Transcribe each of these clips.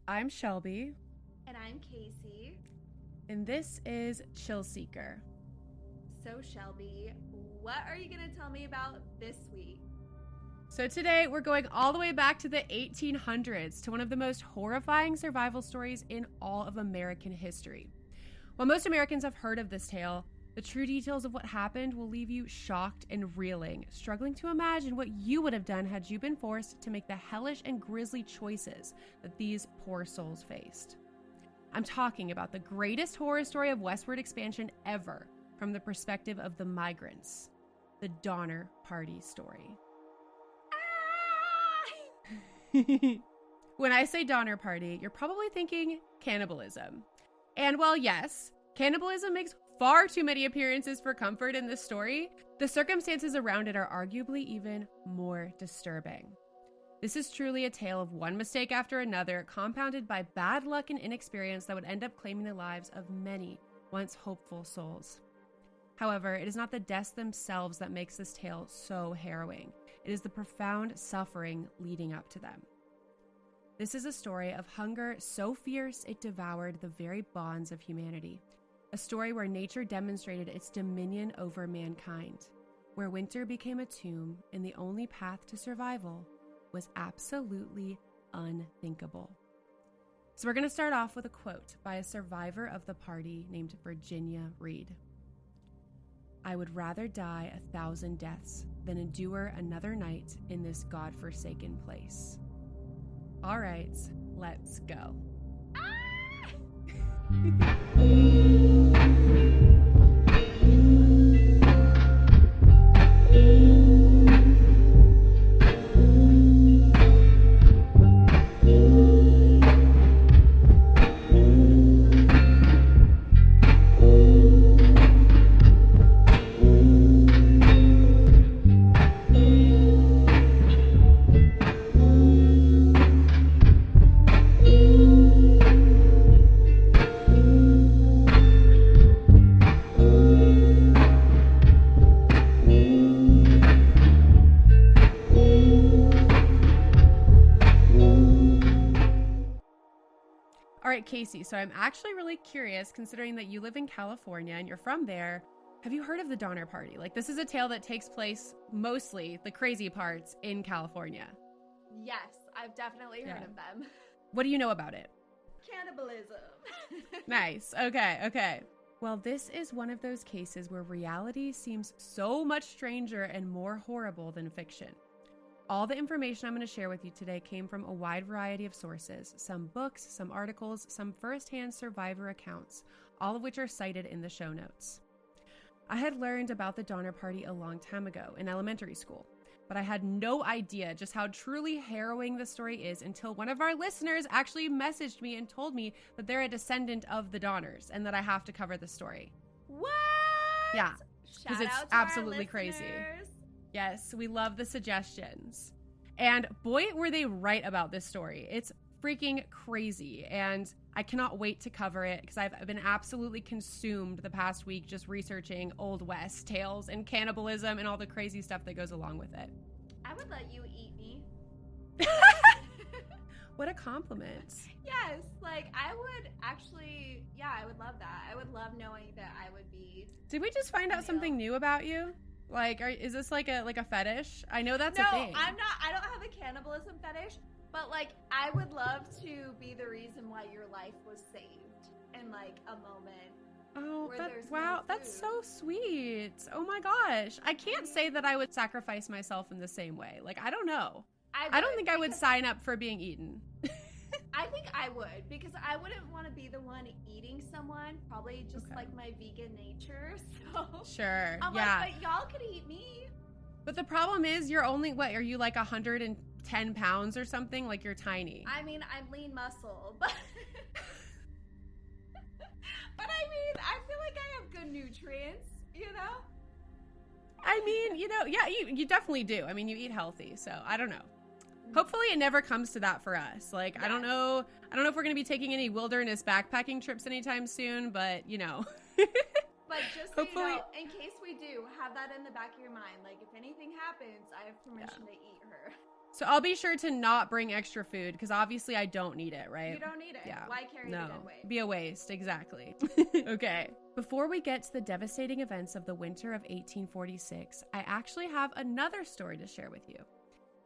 I'm Shelby, And I'm Casey. and this is Chill Seeker. So, Shelby, what are you going to tell me about this week? So today we're going all the way back to the 1800s to one of the most horrifying survival stories in all of American history. While most Americans have heard of this tale, the true details of what happened will leave you shocked and reeling, struggling to imagine what you would have done had you been forced to make the hellish and grisly choices that these poor souls faced. I'm talking about the greatest horror story of westward expansion ever from the perspective of the migrants, the Donner Party story. When I say Donner Party, you're probably thinking cannibalism. And while yes, cannibalism makes far too many appearances for comfort in this story, the circumstances around it are arguably even more disturbing. This is truly a tale of one mistake after another, compounded by bad luck and inexperience that would end up claiming the lives of many once hopeful souls. However, it is not the deaths themselves that makes this tale so harrowing. It is the profound suffering leading up to them. This is a story of hunger so fierce it devoured the very bonds of humanity. A story where nature demonstrated its dominion over mankind, where winter became a tomb and the only path to survival was absolutely unthinkable. So we're going to start off with a quote by a survivor of the party named Virginia Reed. "I would rather die 1,000 deaths than endure another night in this godforsaken place." All right, let's go. All right, Casey, so I'm actually really curious, considering that you live in California and you're from there. Have you heard of the Donner Party? Like, this is a tale that takes place mostly, the crazy parts, in California. Yes, I've definitely heard of them. What do you know about it? Cannibalism. Nice. Okay. Well, this is one of those cases where reality seems so much stranger and more horrible than fiction. All the information I'm going to share with you today came from a wide variety of sources, some books, some articles, some firsthand survivor accounts, all of which are cited in the show notes. I had learned about the Donner Party a long time ago in elementary school, but I had no idea just how truly harrowing the story is until one of our listeners actually messaged me and told me that they're a descendant of the Donners and that I have to cover the story. What? Yeah, because Shout it's out to absolutely our crazy. listeners. Yes, we love the suggestions. And boy, were they right about this story. It's freaking crazy, and I cannot wait to cover it because I've been absolutely consumed the past week just researching Old West tales and cannibalism and all the crazy stuff that goes along with it. I would let you eat me. What a compliment. Yes, like I would actually, I would love that. I would love knowing that I would be. Did we just find out something new about you? Like, is this like a fetish? I know that's a thing. No, I'm not. I don't have a cannibalism fetish, but like, I would love to be the reason why your life was saved in like a moment. Oh, where there's wow, no that's food. so sweet. Oh my gosh. I can't say that I would sacrifice myself in the same way. Like, I don't know. I don't think I would sign up for being eaten. I think I would, because I wouldn't want to be the one eating someone, probably just like my vegan nature. So Sure. I'm like, but y'all could eat me. But the problem is you're only, what, are you like 110 pounds or something? Like, you're tiny. I mean, I'm lean muscle, but but I mean, I feel like I have good nutrients, you know? I mean, yeah, you definitely do. I mean, you eat healthy, so I don't know. Hopefully it never comes to that for us. Like, yes. I don't know if we're going to be taking any wilderness backpacking trips anytime soon, but But just so you know, in case we do, have that in the back of your mind. Like, if anything happens, I have permission to eat her. So I'll be sure to not bring extra food because obviously I don't need it, right? You don't need it. Yeah. Why carry the dead weight? Be a waste, exactly. Okay. Before we get to the devastating events of the winter of 1846, I actually have another story to share with you.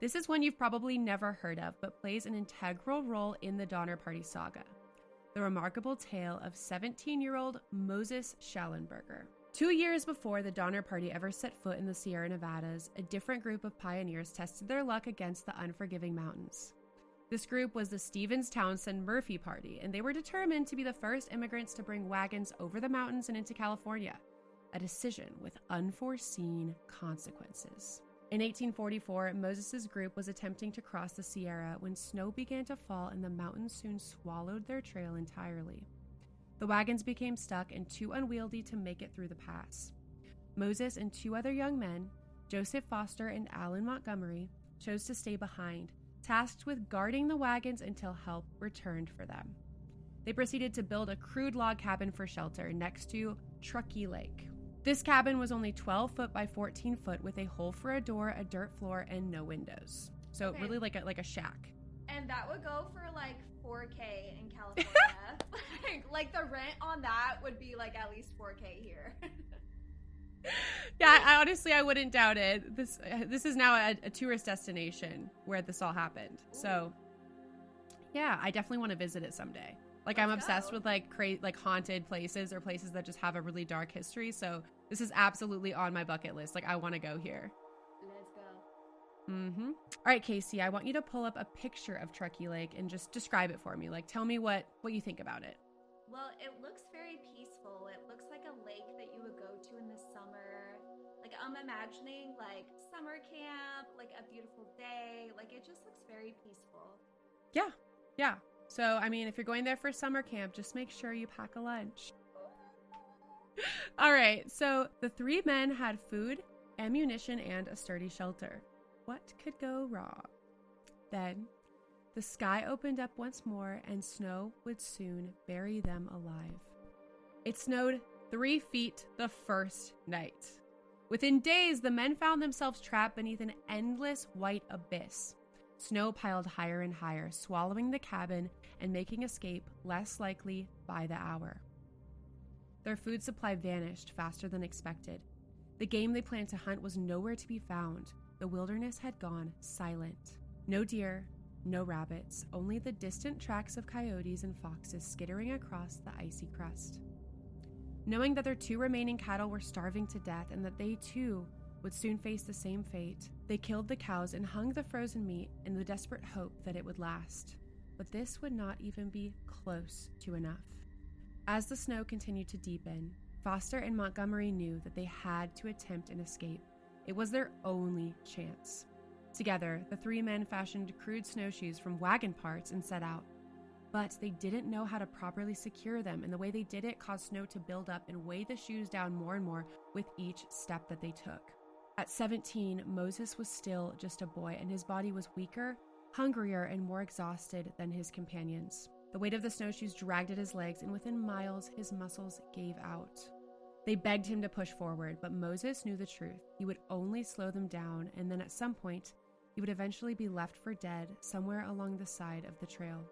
This is one you've probably never heard of, but plays an integral role in the Donner Party saga. The remarkable tale of 17-year-old Moses Schallenberger. 2 years before the Donner Party ever set foot in the Sierra Nevadas, a different group of pioneers tested their luck against the unforgiving mountains. This group was the Stevens-Townsend-Murphy Party, and they were determined to be the first immigrants to bring wagons over the mountains and into California, a decision with unforeseen consequences. In 1844, Moses's group was attempting to cross the Sierra when snow began to fall and the mountains soon swallowed their trail entirely. The wagons became stuck and too unwieldy to make it through the pass. Moses and 2 other young men, Joseph Foster and Allen Montgomery, chose to stay behind, tasked with guarding the wagons until help returned for them. They proceeded to build a crude log cabin for shelter next to Truckee Lake. This cabin was only 12 foot by 14 foot with a hole for a door, a dirt floor, and no windows. So really like a shack. And that would go for like $4K in California. like the rent on that would be like at least $4K here. Yeah, I wouldn't doubt it. This is now a tourist destination where this all happened. Ooh. So yeah, I definitely want to visit it someday. Like I'm obsessed with like haunted places or places that just have a really dark history. So this is absolutely on my bucket list. Like I want to go here. Let's go. Mm-hmm. All right, Casey, I want you to pull up a picture of Truckee Lake and just describe it for me. Like tell me what you think about it. Well, it looks very peaceful. It looks like a lake that you would go to in the summer. Like I'm imagining like summer camp, like a beautiful day. Like it just looks very peaceful. Yeah. So, I mean, if you're going there for summer camp, just make sure you pack a lunch. All right, so the 3 men had food, ammunition, and a sturdy shelter. What could go wrong? Then, the sky opened up once more, and snow would soon bury them alive. It snowed 3 feet the first night. Within days, the men found themselves trapped beneath an endless white abyss. Snow piled higher and higher, swallowing the cabin and making escape less likely by the hour. Their food supply vanished faster than expected. The game they planned to hunt was nowhere to be found. The wilderness had gone silent. No deer, no rabbits, only the distant tracks of coyotes and foxes skittering across the icy crust. Knowing that their 2 remaining cattle were starving to death and that they too would soon face the same fate, they killed the cows and hung the frozen meat in the desperate hope that it would last. But this would not even be close to enough. As the snow continued to deepen, Foster and Montgomery knew that they had to attempt an escape. It was their only chance. Together, the 3 men fashioned crude snowshoes from wagon parts and set out. But they didn't know how to properly secure them, and the way they did it caused snow to build up and weigh the shoes down more and more with each step that they took. At 17, Moses was still just a boy, and his body was weaker, hungrier, and more exhausted than his companions. The weight of the snowshoes dragged at his legs, and within miles, his muscles gave out. They begged him to push forward, but Moses knew the truth. He would only slow them down, and then at some point, he would eventually be left for dead somewhere along the side of the trail.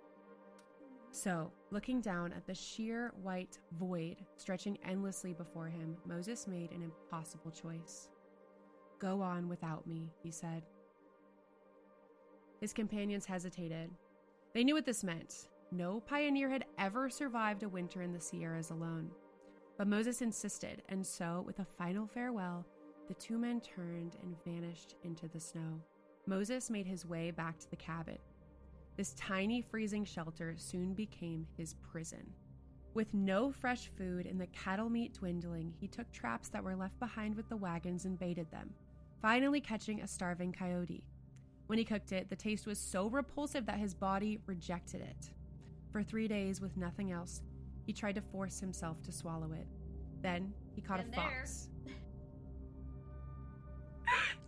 So, looking down at the sheer white void stretching endlessly before him, Moses made an impossible choice. "Go on without me," he said. His companions hesitated. They knew what this meant. No pioneer had ever survived a winter in the Sierras alone. But Moses insisted, and so, with a final farewell, the 2 men turned and vanished into the snow. Moses made his way back to the cabin. This tiny freezing shelter soon became his prison. With no fresh food and the cattle meat dwindling, he took traps that were left behind with the wagons and baited them, finally catching a starving coyote. When he cooked it, the taste was so repulsive that his body rejected it. For 3 days, with nothing else, he tried to force himself to swallow it. Then he caught a fox.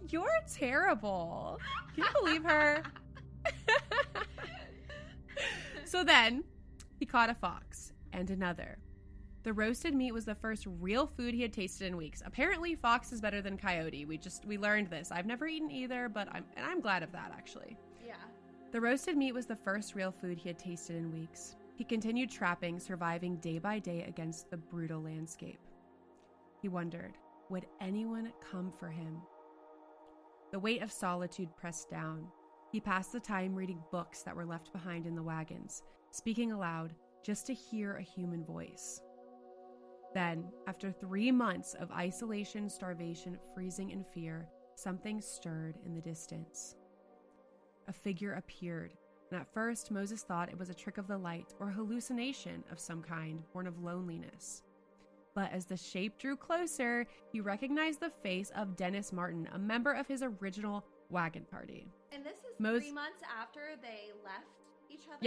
You're terrible. Can you believe her? So then he caught a fox and another. The roasted meat was the first real food he had tasted in weeks. Apparently, fox is better than coyote. We learned this. I've never eaten either, but I'm glad of that, actually. The roasted meat was the first real food he had tasted in weeks. He continued trapping, surviving day by day against the brutal landscape. He wondered, would anyone come for him? The weight of solitude pressed down. He passed the time reading books that were left behind in the wagons, speaking aloud just to hear a human voice. Then, after 3 months of isolation, starvation, freezing, and fear, something stirred in the distance. A figure appeared, and at first Moses thought it was a trick of the light or hallucination of some kind born of loneliness. But as the shape drew closer, he recognized the face of Dennis Martin, a member of his original wagon party. And this is 3 months after they left each other?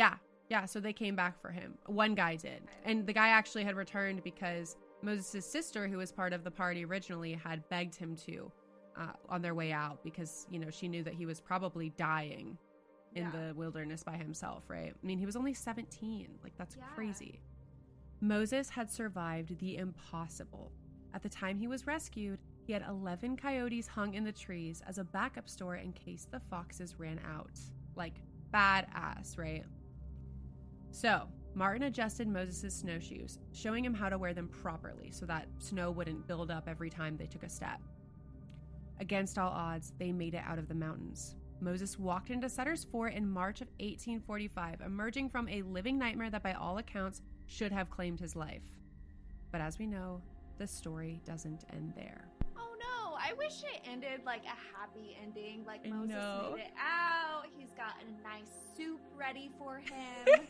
Yeah, so they came back for him. One guy did. Okay. And the guy actually had returned because Moses' sister, who was part of the party originally, had begged him to on their way out because, she knew that he was probably dying in the wilderness by himself, right? I mean, he was only 17. Like, that's crazy. Moses had survived the impossible. At the time he was rescued, he had 11 coyotes hung in the trees as a backup store in case the foxes ran out. Like, badass, right? So, Martin adjusted Moses' snowshoes, showing him how to wear them properly so that snow wouldn't build up every time they took a step. Against all odds, they made it out of the mountains. Moses walked into Sutter's Fort in March of 1845, emerging from a living nightmare that by all accounts should have claimed his life. But as we know, the story doesn't end there. Oh no, I wish it ended like a happy ending, like Moses made it out, he's got a nice soup ready for him.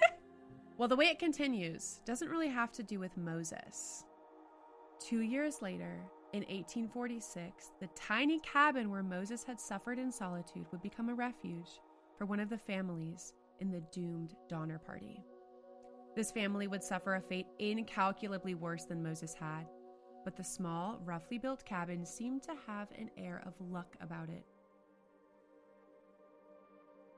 Well, the way it continues doesn't really have to do with Moses. 2 years later, in 1846, the tiny cabin where Moses had suffered in solitude would become a refuge for one of the families in the doomed Donner Party. This family would suffer a fate incalculably worse than Moses had, but the small, roughly built cabin seemed to have an air of luck about it.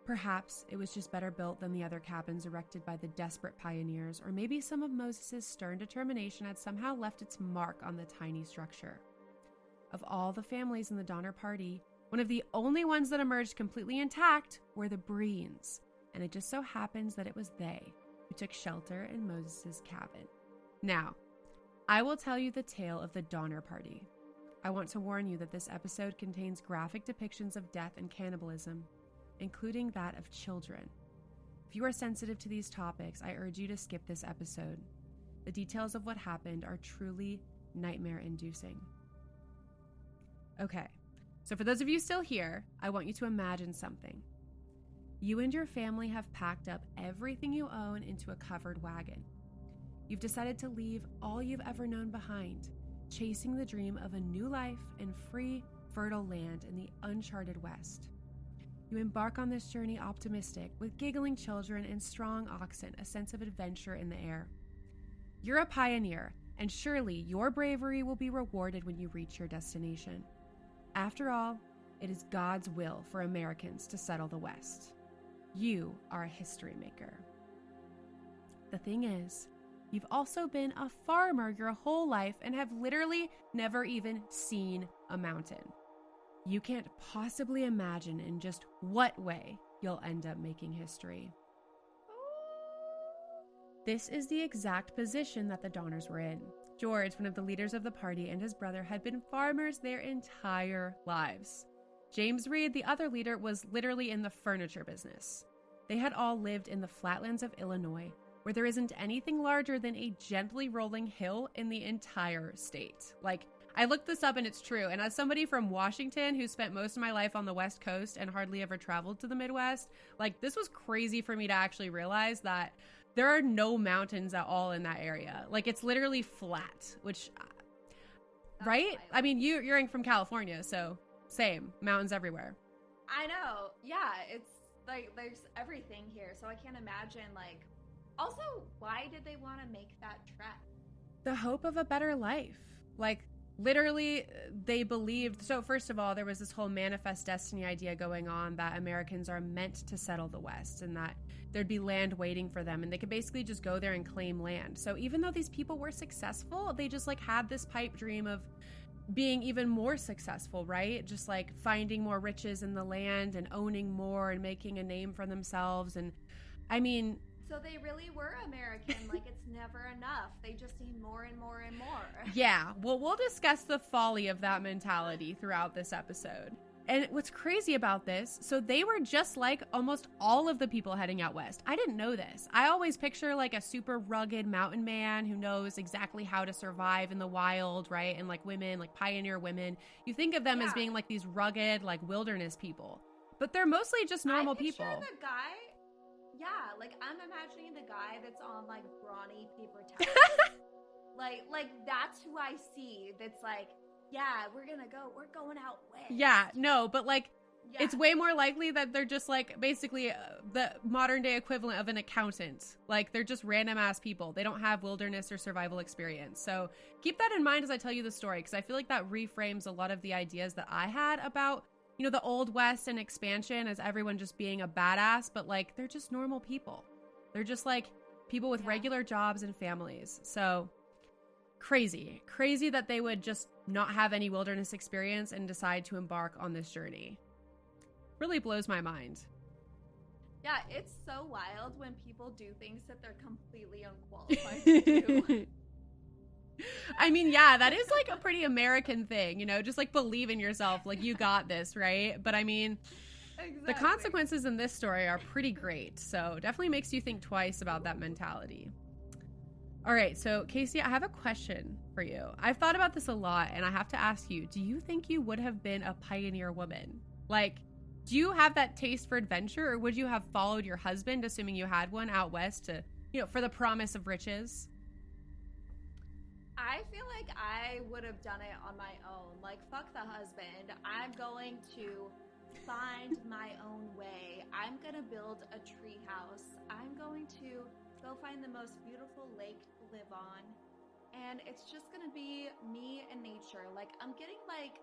Perhaps it was just better built than the other cabins erected by the desperate pioneers, or maybe some of Moses' stern determination had somehow left its mark on the tiny structure. Of all the families in the Donner Party, one of the only ones that emerged completely intact were the Breens, and it just so happens that it was they who took shelter in Moses' cabin. Now, I will tell you the tale of the Donner Party. I want to warn you that this episode contains graphic depictions of death and cannibalism, including that of children. If you are sensitive to these topics, I urge you to skip this episode. The details of what happened are truly nightmare-inducing. Okay, so for those of you still here, I want you to imagine something. You and your family have packed up everything you own into a covered wagon. You've decided to leave all you've ever known behind, chasing the dream of a new life in free, fertile land in the uncharted West. You embark on this journey optimistic, with giggling children and strong oxen, a sense of adventure in the air. You're a pioneer, and surely your bravery will be rewarded when you reach your destination. After all, it is God's will for Americans to settle the West. You are a history maker. The thing is, you've also been a farmer your whole life and have literally never even seen a mountain. You can't possibly imagine in just what way you'll end up making history. This is the exact position that the Donners were in. George, one of the leaders of the party, and his brother had been farmers their entire lives. James Reed, the other leader, was literally in the furniture business. They had all lived in the flatlands of Illinois, where there isn't anything larger than a gently rolling hill in the entire state. Like, I looked this up and it's true. And as somebody from Washington who spent most of my life on the West Coast and hardly ever traveled to the Midwest, like, this was crazy for me to actually realize that there are no mountains at all in that area. Like, it's literally flat, which, right? Wild. I mean, you're from California, so same, mountains everywhere. I know. Yeah, it's like there's everything here. So I can't imagine, like, also, why did they want to make that trek? The hope of a better life. Like, literally, they believed, so first of all, there was this whole manifest destiny idea going on that Americans are meant to settle the West and that there'd be land waiting for them and they could basically just go there and claim land. So even though these people were successful, they just like had this pipe dream of being even more successful, right? Just like finding more riches in the land and owning more and making a name for themselves. And I mean, so they really were American. Like, it's never enough. They just need more and more and more. Yeah. Well, we'll discuss the folly of that mentality throughout this episode. And what's crazy about this, so they were just like almost all of the people heading out west. I didn't know this. I always picture like a super rugged mountain man who knows exactly how to survive in the wild, right? And like women, like pioneer women. You think of them as being like these rugged, like wilderness people. But they're mostly just normal people. The guy, like I'm imagining the guy that's on like brawny paper towels. like that's who I see. That's like, yeah, we're going out west. Yeah, no, but like, it's way more likely that they're just like basically the modern day equivalent of an accountant. Like, they're just random ass people. They don't have wilderness or survival experience. So keep that in mind as I tell you the story, because I feel like that reframes a lot of the ideas that I had about, you know, the Old West and expansion as everyone just being a badass. But like, they're just normal people. They're just like people with regular jobs and families. So crazy that they would just not have any wilderness experience and decide to embark on this journey. Really blows my mind. Yeah, it's so wild when people do things that they're completely unqualified to do. I mean, yeah, that is like a pretty American thing, you know, just like believe in yourself, like you got this, right? But I mean, the consequences in this story are pretty great. So definitely makes you think twice about that mentality. All right, so Casey, I have a question for you. I've thought about this a lot, and I have to ask you, do you think you would have been a pioneer woman? Like, do you have that taste for adventure, or would you have followed your husband, assuming you had one, out west to, you know, for the promise of riches? I feel like I would have done it on my own. Like, fuck the husband. I'm going to find my own way. I'm going to build a tree house. I'm going to go find the most beautiful lake to live on. And it's just going to be me and nature. Like, I'm getting like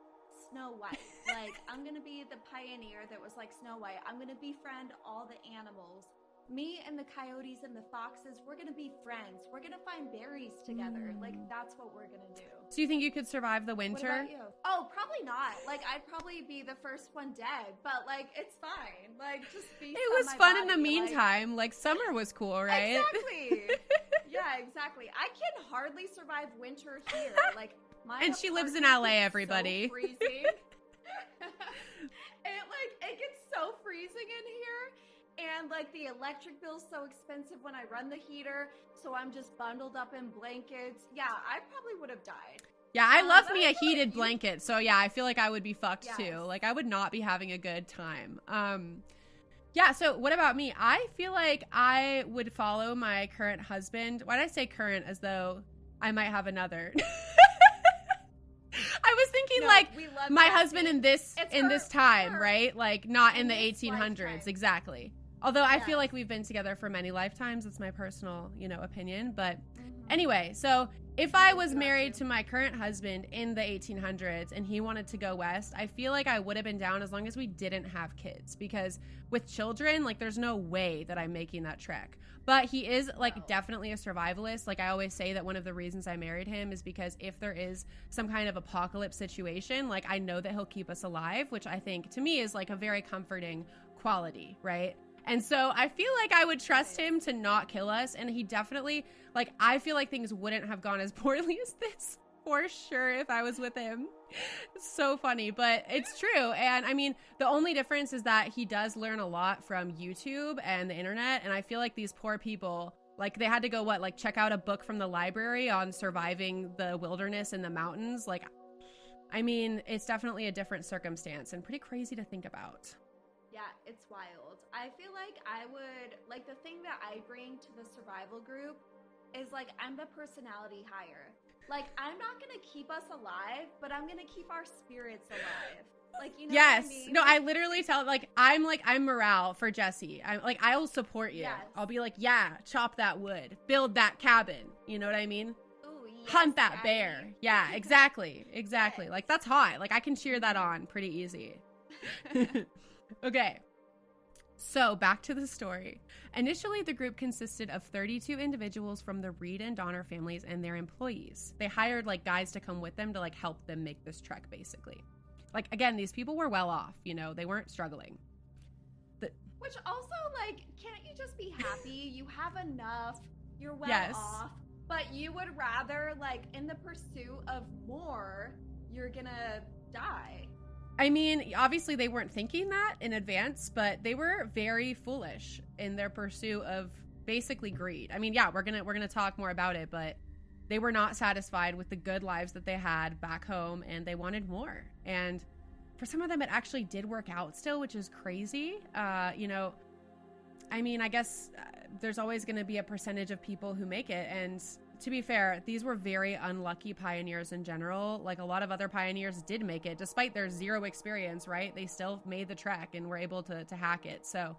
Snow White. Like, I'm going to be the pioneer that was like Snow White. I'm going to befriend all the animals. Me and the coyotes and the foxes, we're going to be friends. We're going to find berries together. Like, that's what we're going to do. So you think you could survive the winter? What about you? Oh, probably not. Like, I'd probably be the first one dead, but like, it's fine. Like, just be. It was fun in the meantime. Like, summer was cool, right? Exactly. Yeah, exactly. I can hardly survive winter here. Like, and she lives in LA, everybody. So freezing. It gets so freezing in here. And like, the electric bill's so expensive when I run the heater, so I'm just bundled up in blankets. Yeah, I probably would have died. Yeah, I love me a heated blanket. So yeah, I feel like I would be fucked too. Like, I would not be having a good time. Yeah, so what about me? I feel like I would follow my current husband. Why did I say current as though I might have another? I was thinking my husband in this time, right? Like, not in the 1800s. Lifetime. Exactly. Although I feel like we've been together for many lifetimes. It's my personal, you know, opinion. But anyway, so if I was married to my current husband in the 1800s and he wanted to go west, I feel like I would have been down as long as we didn't have kids. Because with children, like, there's no way that I'm making that trek. But he is, like, definitely a survivalist. Like, I always say that one of the reasons I married him is because if there is some kind of apocalypse situation, like, I know that he'll keep us alive, which I think, to me, is, like, a very comforting quality, right? And so I feel like I would trust him to not kill us. And he definitely, like, I feel like things wouldn't have gone as poorly as this, for sure, if I was with him. It's so funny, but it's true. And I mean, the only difference is that he does learn a lot from YouTube and the internet. And I feel like these poor people, like, they had to go, check out a book from the library on surviving the wilderness in the mountains. Like, I mean, it's definitely a different circumstance and pretty crazy to think about. Yeah, it's wild. I feel like I would, like, the thing that I bring to the survival group is, like, I'm the personality hire. Like, I'm not going to keep us alive, but I'm going to keep our spirits alive. Like, you know what I mean? No, I literally tell, I'm morale for Jesse. I'm like, I'll support you. Yes. I'll be like, yeah, chop that wood, build that cabin. You know what I mean? Ooh, yes, hunt that bear. Yeah, exactly. Exactly. Yes. Like, that's hot. Like, I can cheer that on pretty easy. Okay. So back to the story. Initially, the group consisted of 32 individuals from the Reed and Donner families and their employees. They hired like guys to come with them to like help them make this trek, basically. Like, again, these people were well off, you know, they weren't struggling. Which also, like, can't you just be happy? You have enough, you're well off, but you would rather, like, in the pursuit of more, you're gonna die. I mean, obviously they weren't thinking that in advance, but they were very foolish in their pursuit of basically greed. I mean, yeah, we're gonna talk more about it, but they were not satisfied with the good lives that they had back home, and they wanted more. And for some of them, it actually did work out still, which is crazy. You know, I mean, I guess there's always going to be a percentage of people who make it. And to be fair, these were very unlucky pioneers in general. Like, a lot of other pioneers did make it despite their zero experience, right? They still made the trek and were able to hack it. So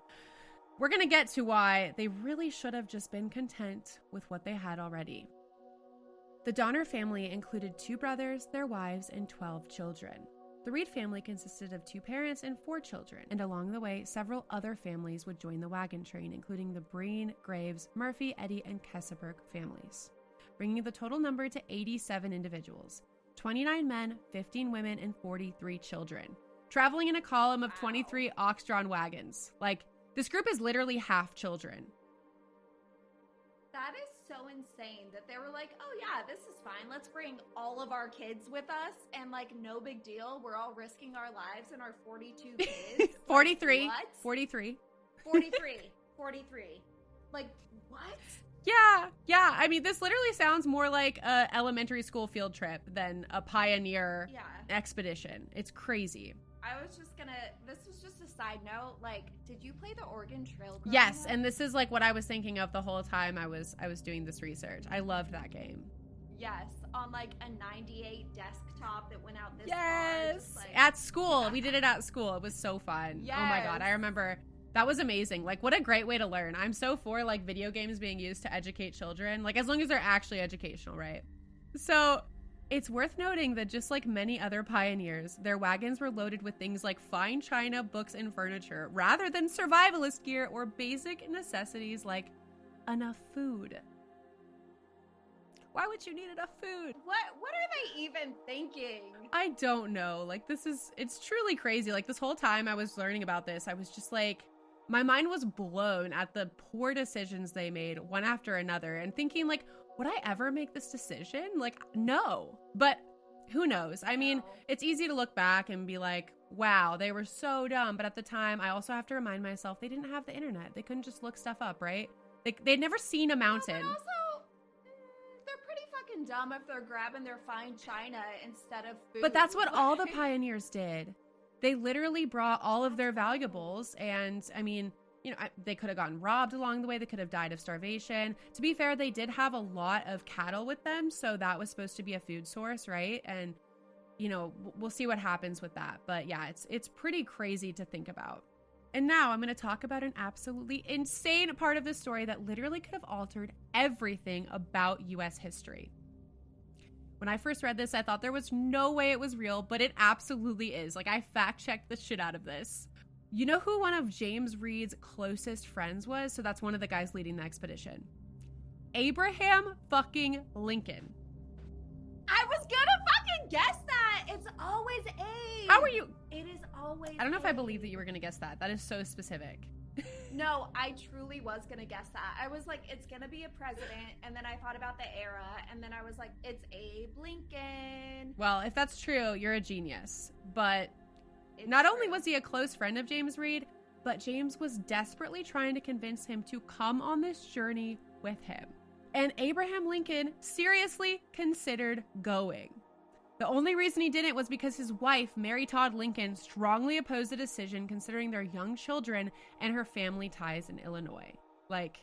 we're going to get to why they really should have just been content with what they had already. The Donner family included 2 brothers, their wives, and 12 children. The Reed family consisted of 2 parents and 4 children, and along the way, several other families would join the wagon train, including the Breen, Graves, Murphy, Eddy, and Kesselberg families, bringing the total number to 87 individuals, 29 men, 15 women, and 43 children, traveling in a column of 23 ox-drawn wagons. Like, this group is literally half children. That is so insane that they were like, oh yeah, this is fine. Let's bring all of our kids with us, and like, no big deal. We're all risking our lives and our 42 kids. 43. Like, what? 43. 43. Like, what? Yeah. I mean, this literally sounds more like a elementary school field trip than a pioneer expedition. It's crazy. I was just gonna, this was just a side note, like, did you play the Oregon Trail growing Yes, up? and this is like what I was thinking of the whole time I was doing this research. I loved that game. Yes, on like a 98 desktop that went out this Yes, far, just, like, at school. We did it at school. It was so fun. Yes. Oh my God, I remember. That was amazing. Like, what a great way to learn. I'm so for like video games being used to educate children, like as long as they're actually educational, right? So it's worth noting that just like many other pioneers, their wagons were loaded with things like fine china, books, and furniture, rather than survivalist gear or basic necessities like enough food. Why would you need enough food? What are they even thinking? I don't know. Like, it's truly crazy. Like, this whole time I was learning about this, I was just like, my mind was blown at the poor decisions they made one after another, and thinking like, would I ever make this decision? Like, no. But who knows? I mean, it's easy to look back and be like, wow, they were so dumb. But at the time, I also have to remind myself they didn't have the internet. They couldn't just look stuff up, right? They'd never seen a mountain. No, but also, they're pretty fucking dumb if they're grabbing their fine china instead of food. But that's what all the pioneers did. They literally brought all of their valuables, and I mean, you know, they could have gotten robbed along the way. They could have died of starvation. To be fair, they did have a lot of cattle with them, so that was supposed to be a food source, right? And, you know, we'll see what happens with that. But yeah, it's pretty crazy to think about. And now I'm going to talk about an absolutely insane part of the story that literally could have altered everything about U.S. history. When I first read this, I thought there was no way it was real, but it absolutely is. Like, I fact-checked the shit out of this. You know who one of James Reed's closest friends was? So that's one of the guys leading the expedition. Abraham fucking Lincoln. I was gonna fucking guess that. It's always Abe. How are you? It is always I don't know if I Abe. believe that you were going to guess that. That is so specific. No, I truly was gonna guess that. I was like, it's gonna be a president, and then I thought about the era, and then I was like, it's Abe Lincoln. Well, if that's true, you're a genius. But It's not true. only was he a close friend of James Reed, but James was desperately trying to convince him to come on this journey with him. And Abraham Lincoln seriously considered going. The only reason he didn't was because his wife, Mary Todd Lincoln, strongly opposed the decision, considering their young children and her family ties in Illinois. Like,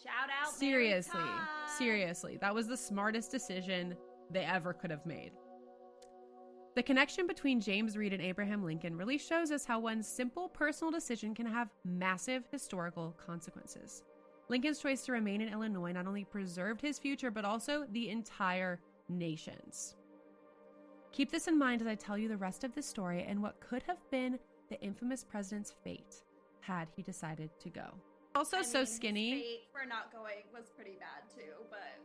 Shout out seriously, Mary Todd. seriously, that was the smartest decision they ever could have made. The connection between James Reed and Abraham Lincoln really shows us how one simple personal decision can have massive historical consequences. Lincoln's choice to remain in Illinois not only preserved his future, but also the entire nation's. Keep this in mind as I tell you the rest of the story and what could have been the infamous president's fate. had he decided to go. Also so skinny. His fate for not going was pretty bad too, but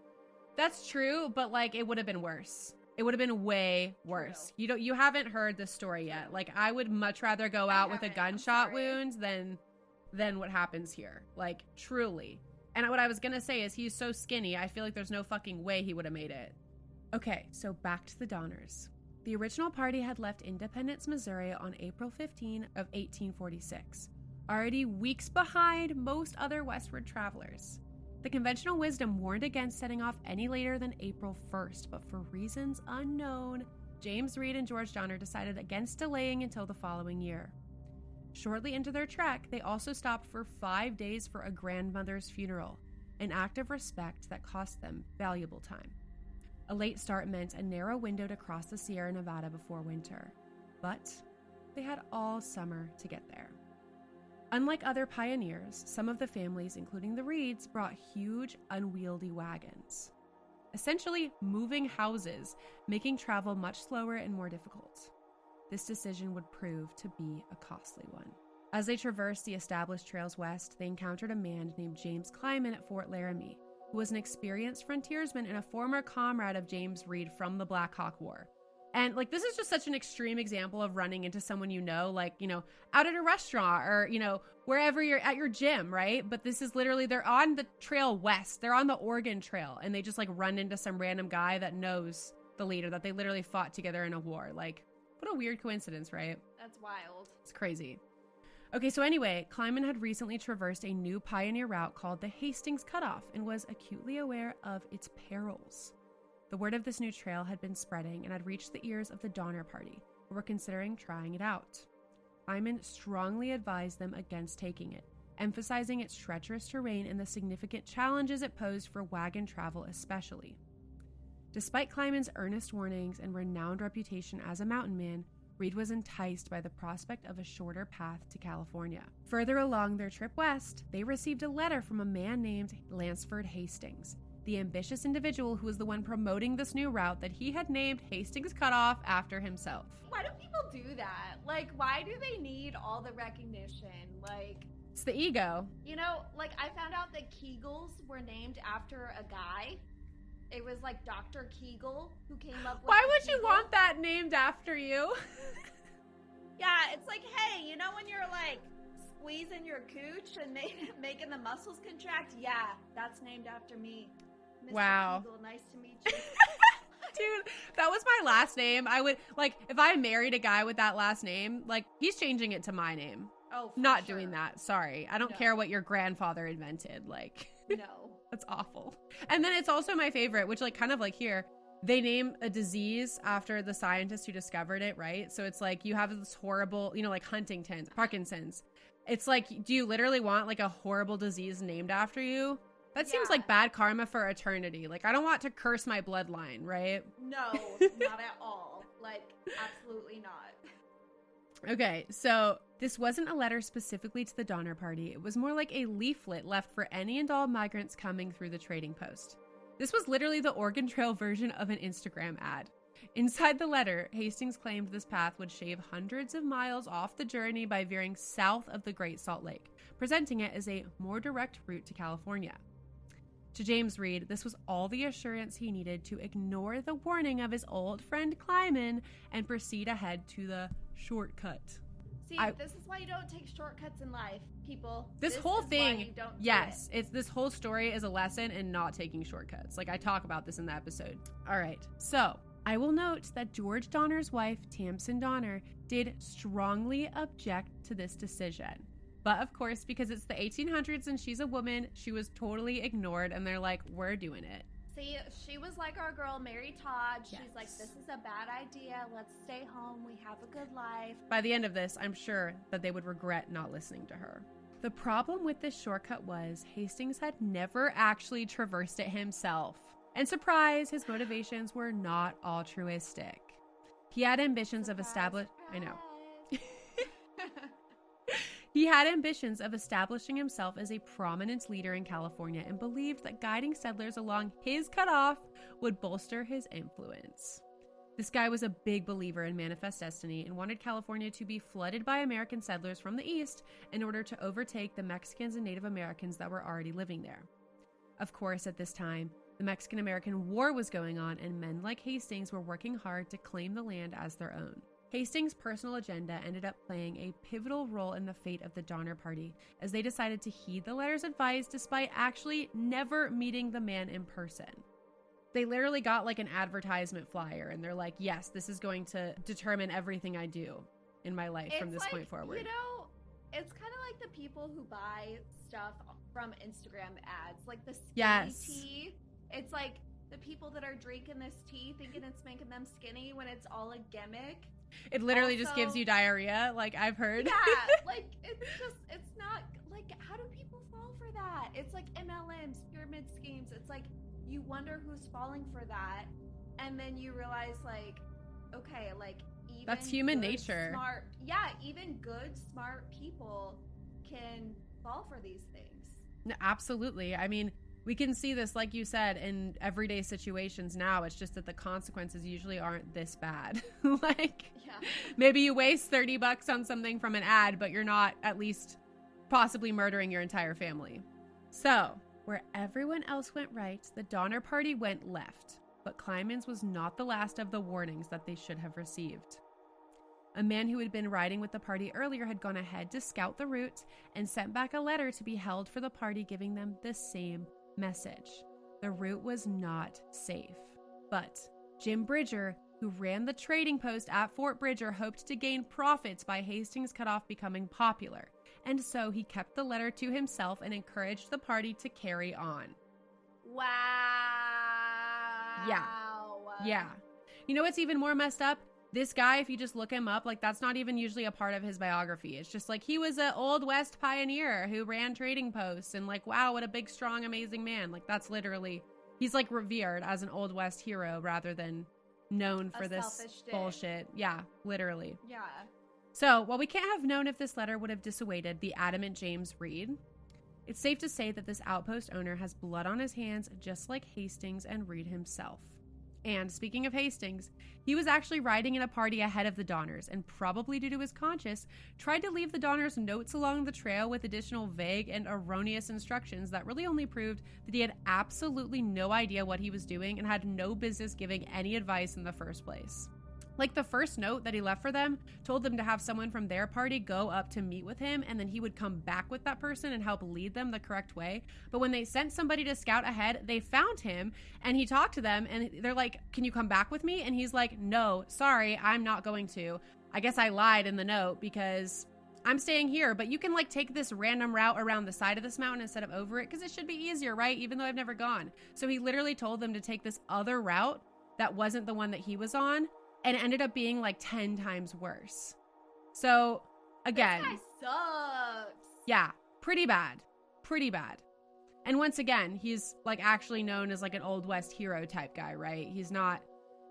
that's true, but like it would have been worse. It would have been way worse. True. You haven't heard this story yet. Like I would much rather go out with a gunshot wound than what happens here. Like truly. And what I was gonna say is he's so skinny, I feel like there's no fucking way he would have made it. Okay, so back to the Donners. The original party had left Independence, Missouri on April 15 of 1846, already weeks behind most other westward travelers. The conventional wisdom warned against setting off any later than April 1st, but for reasons unknown, James Reed and George Donner decided against delaying until the following year. Shortly into their trek, they also stopped for 5 days for a grandmother's funeral, an act of respect that cost them valuable time. A late start meant a narrow window to cross the Sierra Nevada before winter, but they had all summer to get there. Unlike other pioneers, some of the families, including the Reeds, brought huge, unwieldy wagons, essentially moving houses, making travel much slower and more difficult. This decision would prove to be a costly one. As they traversed the established trails west, they encountered a man named James Kleiman at Fort Laramie, who was an experienced frontiersman and a former comrade of James Reed from the Black Hawk War. And like, this is just such an extreme example of running into someone like, out at a restaurant or, wherever you're at your gym, right? But this is literally, they're on the trail west. They're on the Oregon Trail, and they just like run into some random guy that knows the leader that they literally fought together in a war. Like, what a weird coincidence, right? that's wild. It's crazy. Okay, so anyway, Kleiman had recently traversed a new pioneer route called the Hastings Cutoff and was acutely aware of its perils. The word of this new trail had been spreading and had reached the ears of the Donner Party, who were considering trying it out. Kleiman strongly advised them against taking it, emphasizing its treacherous terrain and the significant challenges it posed for wagon travel especially. Despite Kleiman's earnest warnings and renowned reputation as a mountain man, Reed was enticed by the prospect of a shorter path to California. Further along their trip west, they received a letter from a man named Lansford Hastings, the ambitious individual who was the one promoting this new route that he had named Hastings Cutoff after himself. Why do people do that? Like, why do they need all the recognition? Like, it's the ego. Like, I found out that Kegels were named after a guy. It was like Dr. Kegel who came up with Why would you want that named after you? Yeah, it's like, hey, when you're like squeezing your cooch and making the muscles contract? Yeah, that's named after me. Mr. Wow. Kegel, nice to meet you. Dude, that was my last name. I would, like, if I married a guy with that last name, like, he's changing it to my name. Oh, for Not sure. doing that. Sorry. I don't care what your grandfather invented. Like, No. That's awful. And then it's also my favorite, which, like, kind of like here, they name a disease after the scientist who discovered it, right? So it's like you have this horrible, like Huntington's, Parkinson's. It's like, do you literally want like a horrible disease named after you? That seems like bad karma for eternity. Like, I don't want to curse my bloodline, right? No, not at all. Like, absolutely not. Okay, so this wasn't a letter specifically to the Donner Party. It was more like a leaflet left for any and all migrants coming through the trading post. This was literally the Oregon Trail version of an Instagram ad. Inside the letter, Hastings claimed this path would shave hundreds of miles off the journey by veering south of the Great Salt Lake, presenting it as a more direct route to California. To James Reed, this was all the assurance he needed to ignore the warning of his old friend Kleiman and proceed ahead to the shortcut. See, this is why you don't take shortcuts in life, people. This whole thing, yes, it's this whole story is a lesson in not taking shortcuts. Like, I talk about this in the episode. All right, so I will note that George Donner's wife, Tamsin Donner, did strongly object to this decision. But of course, because it's the 1800s and she's a woman, she was totally ignored, and they're like, we're doing it. See, she was like our girl, Mary Todd. She's Yes. like, this is a bad idea. Let's stay home. We have a good life. By the end of this, I'm sure that they would regret not listening to her. The problem with this shortcut was Hastings had never actually traversed it himself. And surprise, his motivations were not altruistic. He had ambitions of establishing... I know. He had ambitions of establishing himself as a prominent leader in California and believed that guiding settlers along his cutoff would bolster his influence. This guy was a big believer in manifest destiny and wanted California to be flooded by American settlers from the east in order to overtake the Mexicans and Native Americans that were already living there. Of course, at this time, the Mexican-American War was going on, and men like Hastings were working hard to claim the land as their own. Hastings' personal agenda ended up playing a pivotal role in the fate of the Donner Party, as they decided to heed the letter's advice despite actually never meeting the man in person. They literally got like an advertisement flyer, and they're like, yes, this is going to determine everything I do in my life from this point forward. You know, it's kind of like the people who buy stuff from Instagram ads, like the skinny tea. It's like the people that are drinking this tea thinking it's making them skinny when it's all a gimmick. It literally just gives you diarrhea, like I've heard. Yeah, like it's not, like, how do people fall for that? It's like MLMs, pyramid schemes. It's like you wonder who's falling for that. And then you realize, like, okay, like, even that's human nature. Even good, smart people can fall for these things. No, absolutely. I mean, we can see this, like you said, in everyday situations now. It's just that the consequences usually aren't this bad. Maybe you waste $30 on something from an ad, but you're not at least possibly murdering your entire family. So, where everyone else went right, the Donner Party went left. But Kleinman's was not the last of the warnings that they should have received. A man who had been riding with the party earlier had gone ahead to scout the route and sent back a letter to be held for the party, giving them the same message. The route was not safe. But Jim Bridger, who ran the trading post at Fort Bridger, hoped to gain profits by Hastings' cutoff becoming popular. And so he kept the letter to himself and encouraged the party to carry on. Wow. Yeah. You know what's even more messed up? This guy, if you just look him up, like, that's not even usually a part of his biography. It's just like he was an Old West pioneer who ran trading posts, and like, wow, what a big, strong, amazing man. Like, that's literally, he's like revered as an Old West hero rather than known for this bullshit. Yeah, literally. Yeah. So, while we can't have known if this letter would have dissuaded the adamant James Reed, it's safe to say that this outpost owner has blood on his hands, just like Hastings and Reed himself. And speaking of Hastings, he was actually riding in a party ahead of the Donners, and probably due to his conscience, tried to leave the Donners notes along the trail with additional vague and erroneous instructions that really only proved that he had absolutely no idea what he was doing and had no business giving any advice in the first place. Like, the first note that he left for them told them to have someone from their party go up to meet with him, and then he would come back with that person and help lead them the correct way. But when they sent somebody to scout ahead, they found him, and he talked to them, and they're like, can you come back with me? And he's like, no, sorry, I'm not going to. I guess I lied in the note because I'm staying here, but you can like take this random route around the side of this mountain instead of over it because it should be easier, right? Even though I've never gone. So he literally told them to take this other route that wasn't the one that he was on. And it ended up being like 10 times worse. So, again. This guy sucks. Yeah, pretty bad. Pretty bad. And once again, he's like actually known as like an Old West hero type guy, right? He's not,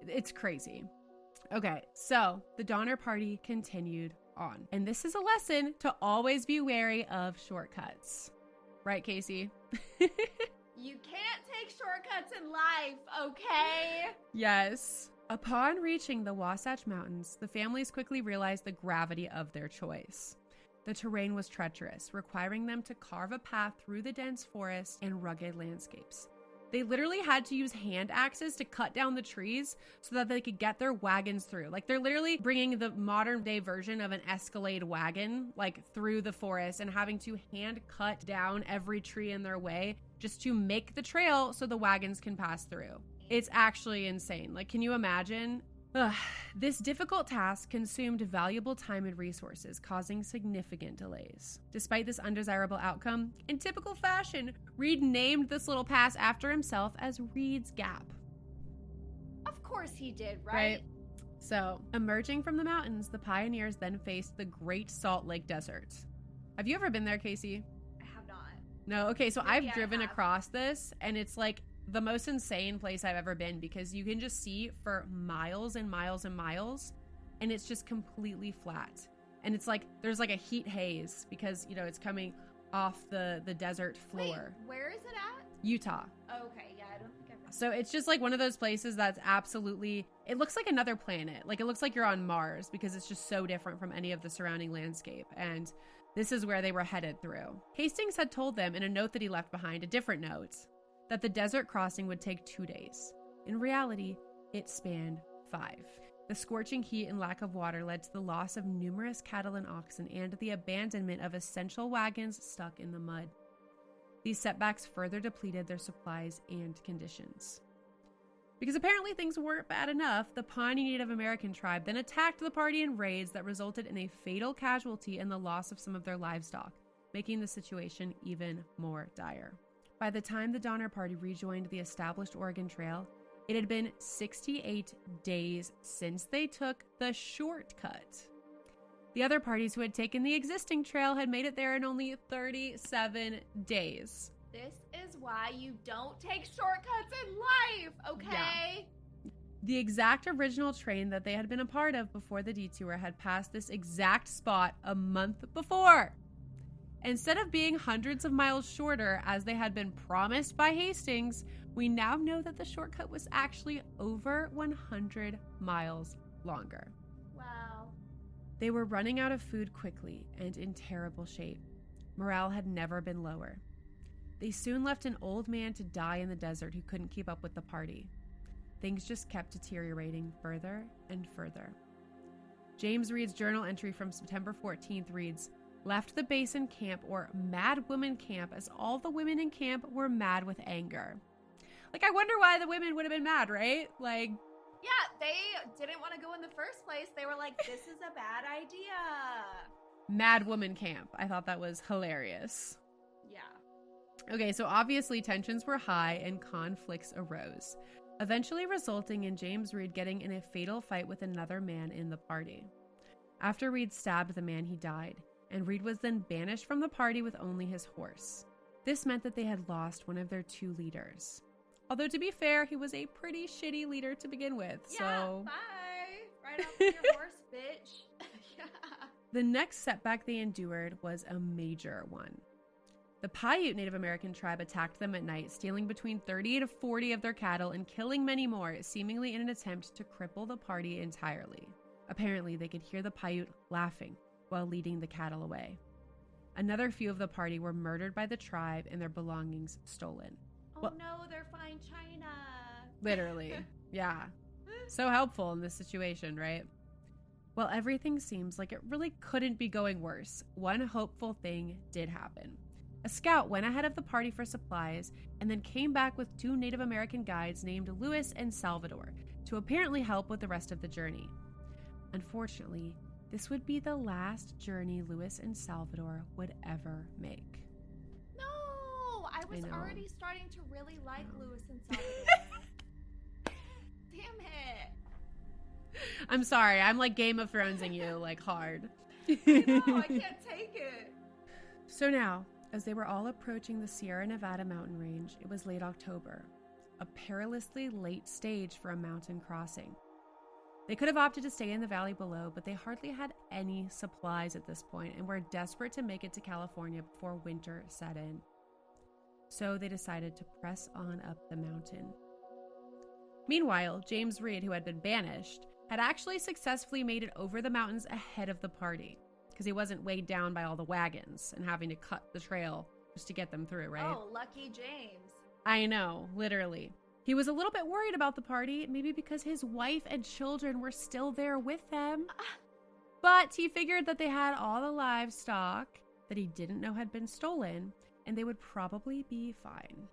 it's crazy. Okay, so the Donner Party continued on. And this is a lesson to always be wary of shortcuts. Right, Casey? You can't take shortcuts in life, okay? Yes. Upon reaching the Wasatch Mountains, the families quickly realized the gravity of their choice. The terrain was treacherous, requiring them to carve a path through the dense forest and rugged landscapes. They literally had to use hand axes to cut down the trees so that they could get their wagons through. Like, they're literally bringing the modern day version of an Escalade wagon, like, through the forest and having to hand cut down every tree in their way just to make the trail so the wagons can pass through. It's actually insane. Like, can you imagine? This difficult task consumed valuable time and resources, causing significant delays. Despite this undesirable outcome, in typical fashion, Reed named this little pass after himself as Reed's Gap. Of course he did, right? So, emerging from the mountains, the pioneers then faced the Great Salt Lake Desert. Have you ever been there, Casey? I have not. No? Okay, so I've driven across this, and it's like the most insane place I've ever been because you can just see for miles and miles and miles, and it's just completely flat. And it's like there's like a heat haze because, you know, it's coming off the desert floor. Wait, where is it at? Utah. Oh, okay, yeah, I don't think I've So it's just like one of those places that's absolutely, it looks like another planet. Like it looks like you're on Mars because it's just so different from any of the surrounding landscape. And this is where they were headed through. Hastings had told them in a note that he left behind, a different note, that the desert crossing would take 2 days. In reality, it spanned 5. The scorching heat and lack of water led to the loss of numerous cattle and oxen and the abandonment of essential wagons stuck in the mud. These setbacks further depleted their supplies and conditions. Because apparently things weren't bad enough, the Pawnee Native American tribe then attacked the party in raids that resulted in a fatal casualty and the loss of some of their livestock, making the situation even more dire. By the time the Donner Party rejoined the established Oregon Trail, it had been 68 days since they took the shortcut. The other parties who had taken the existing trail had made it there in only 37 days. This is why you don't take shortcuts in life, okay? Yeah. The exact original train that they had been a part of before the detour had passed this exact spot a month before. Instead of being hundreds of miles shorter as they had been promised by Hastings, we now know that the shortcut was actually over 100 miles longer. Wow. They were running out of food quickly and in terrible shape. Morale had never been lower. They soon left an old man to die in the desert who couldn't keep up with the party. Things just kept deteriorating further and further. James Reed's journal entry from September 14th reads, "Left the basin camp, or Mad Woman Camp, as all the women in camp were mad with anger." Like, I wonder why the women would have been mad, right? Like, yeah, they didn't want to go in the first place. They were like, this is a bad idea. Mad Woman Camp. I thought that was hilarious. Yeah. Okay, so obviously tensions were high and conflicts arose, eventually resulting in James Reed getting in a fatal fight with another man in the party. After Reed stabbed the man, he died, and Reed was then banished from the party with only his horse. This meant that they had lost one of their 2 leaders. Although, to be fair, he was a pretty shitty leader to begin with, yeah, so... bye! Right off with your horse, bitch. Yeah. The next setback they endured was a major one. The Paiute Native American tribe attacked them at night, stealing between 30 to 40 of their cattle and killing many more, seemingly in an attempt to cripple the party entirely. Apparently, they could hear the Paiute laughing while leading the cattle away. Another few of the party were murdered by the tribe and their belongings stolen. Oh no, they're fine China. Literally. Yeah. So helpful in this situation, right? Well, everything seems like it really couldn't be going worse. One hopeful thing did happen. A scout went ahead of the party for supplies and then came back with 2 Native American guides named Louis and Salvador to apparently help with the rest of the journey. Unfortunately, this would be the last journey Louis and Salvador would ever make. No, I was know. already starting to really like Louis and Salvador. Damn it. I'm sorry, I'm like Game of Thronesing you, like hard. I know, I can't take it. So now, as they were all approaching the Sierra Nevada mountain range, it was late October, a perilously late stage for a mountain crossing. They could have opted to stay in the valley below, but they hardly had any supplies at this point and were desperate to make it to California before winter set in. So they decided to press on up the mountain. Meanwhile, James Reed, who had been banished, had actually successfully made it over the mountains ahead of the party, because he wasn't weighed down by all the wagons and having to cut the trail just to get them through, right? Oh, lucky James. I know, literally. He was a little bit worried about the party, maybe because his wife and children were still there with them. But he figured that they had all the livestock that he didn't know had been stolen, and they would probably be fine.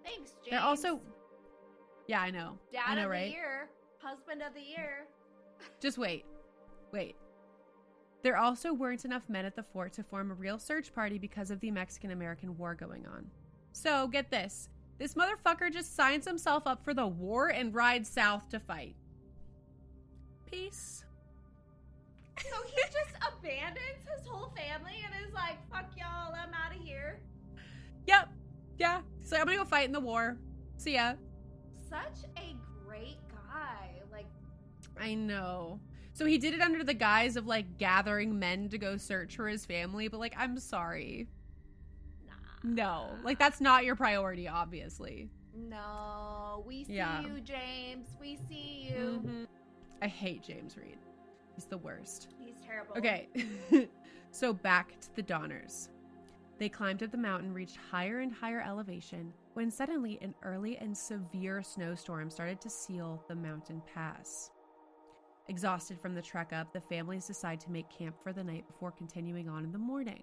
Thanks, James. They're also... Yeah, I know. Dad I know, of right? the year. Husband of the year. Just wait. Wait. There also weren't enough men at the fort to form a real search party because of the Mexican-American War going on. So, get this. This motherfucker just signs himself up for the war and rides south to fight. Peace. So he just abandons his whole family and is like, fuck y'all, I'm out of here. Yep. Yeah. So I'm gonna go fight in the war. See ya. Such a great guy. Like, I know. So he did it under the guise of like gathering men to go search for his family, but like, I'm sorry. nah. No, like that's not your priority, obviously. No, we see you, James. We see you. Mm-hmm. I hate James Reed. He's the worst. He's terrible. Okay, so back to the Donners. They climbed up the mountain, reached higher and higher elevation, when suddenly an early and severe snowstorm started to seal the mountain pass. Exhausted from the trek up, the families decide to make camp for the night before continuing on in the morning.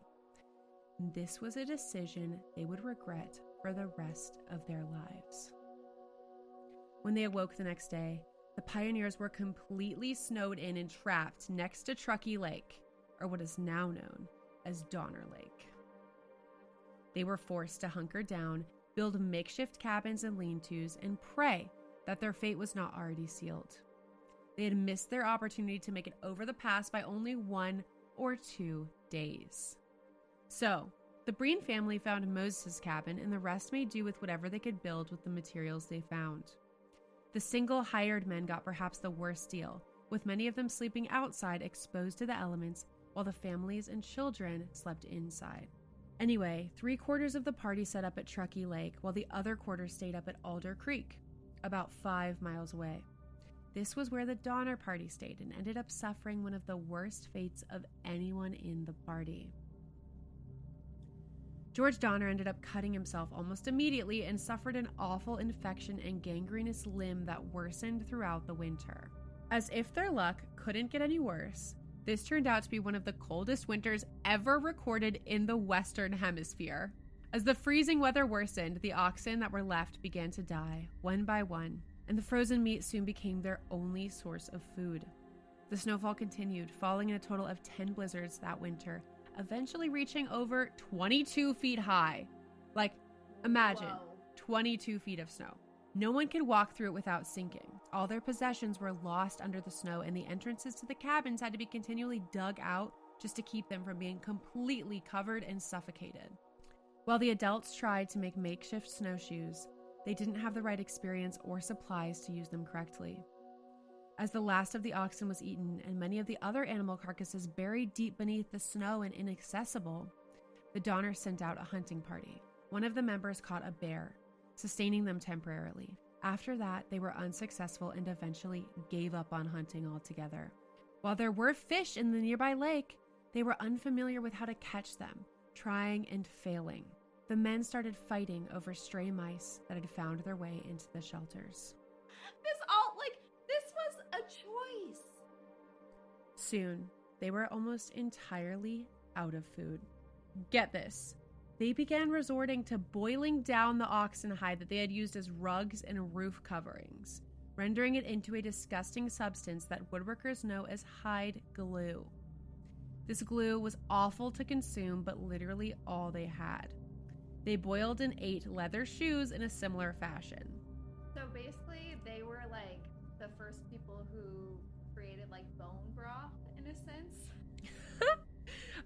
This was a decision they would regret for the rest of their lives. When they awoke the next day, the pioneers were completely snowed in and trapped next to Truckee Lake, or what is now known as Donner Lake. They were forced to hunker down, build makeshift cabins and lean-tos, and pray that their fate was not already sealed. They had missed their opportunity to make it over the pass by only 1 or 2 days. So, the Breen family found Moses' cabin, and the rest made do with whatever they could build with the materials they found. The single hired men got perhaps the worst deal, with many of them sleeping outside exposed to the elements, while the families and children slept inside. Anyway, 3/4 of the party set up at Truckee Lake, while the other quarter stayed up at Alder Creek, about 5 miles away. This was where the Donner party stayed and ended up suffering one of the worst fates of anyone in the party. George Donner ended up cutting himself almost immediately and suffered an awful infection and gangrenous limb that worsened throughout the winter. As if their luck couldn't get any worse, this turned out to be one of the coldest winters ever recorded in the Western Hemisphere. As the freezing weather worsened, the oxen that were left began to die, one by one, and the frozen meat soon became their only source of food. The snowfall continued, falling in a total of 10 blizzards that winter, eventually reaching over 22 feet high. Like, imagine, Whoa. 22 feet of snow. No one could walk through it without sinking. All their possessions were lost under the snow, and the entrances to the cabins had to be continually dug out just to keep them from being completely covered and suffocated. While the adults tried to make makeshift snowshoes, they didn't have the right experience or supplies to use them correctly. As the last of the oxen was eaten and many of the other animal carcasses buried deep beneath the snow and inaccessible, the Donners sent out a hunting party. One of the members caught a bear, sustaining them temporarily. After that, they were unsuccessful and eventually gave up on hunting altogether. While there were fish in the nearby lake, they were unfamiliar with how to catch them, trying and failing. The men started fighting over stray mice that had found their way into the shelters. This was a choice. Soon, they were almost entirely out of food. Get this. They began resorting to boiling down the oxen hide that they had used as rugs and roof coverings, rendering it into a disgusting substance that woodworkers know as hide glue. This glue was awful to consume, but literally all they had. They boiled and ate leather shoes in a similar fashion. So basically, they were like the first people who created like bone broth in a sense.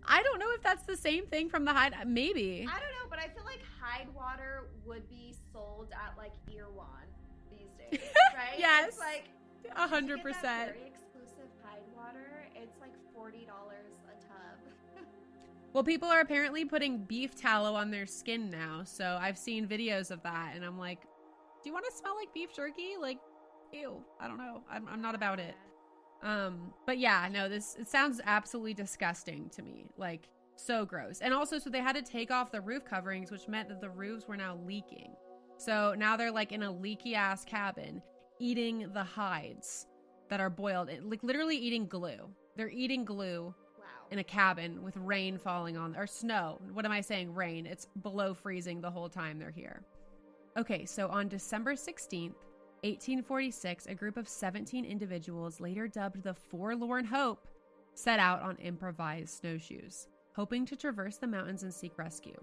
I don't know if that's the same thing from the hide. Maybe. I don't know, but I feel like hide water would be sold at like Irwan these days, right? Yes. It's like 100%. you get that very exclusive hide water. It's like $40 a tub. Well, people are apparently putting beef tallow on their skin now, so I've seen videos of that, and I'm like, do you want to smell like beef jerky? Like, ew. I don't know. I'm not about it. But yeah, no, it sounds absolutely disgusting to me. Like, so gross. And also, so they had to take off the roof coverings, which meant that the roofs were now leaking. So now they're like in a leaky ass cabin eating the hides that are boiled, like literally eating glue. They're eating glue. Wow. In a cabin with rain falling on, or snow. What am I saying? Rain. It's below freezing the whole time they're here. Okay, so on December 16th, 1846, a group of 17 individuals, later dubbed the Forlorn Hope, set out on improvised snowshoes, hoping to traverse the mountains and seek rescue.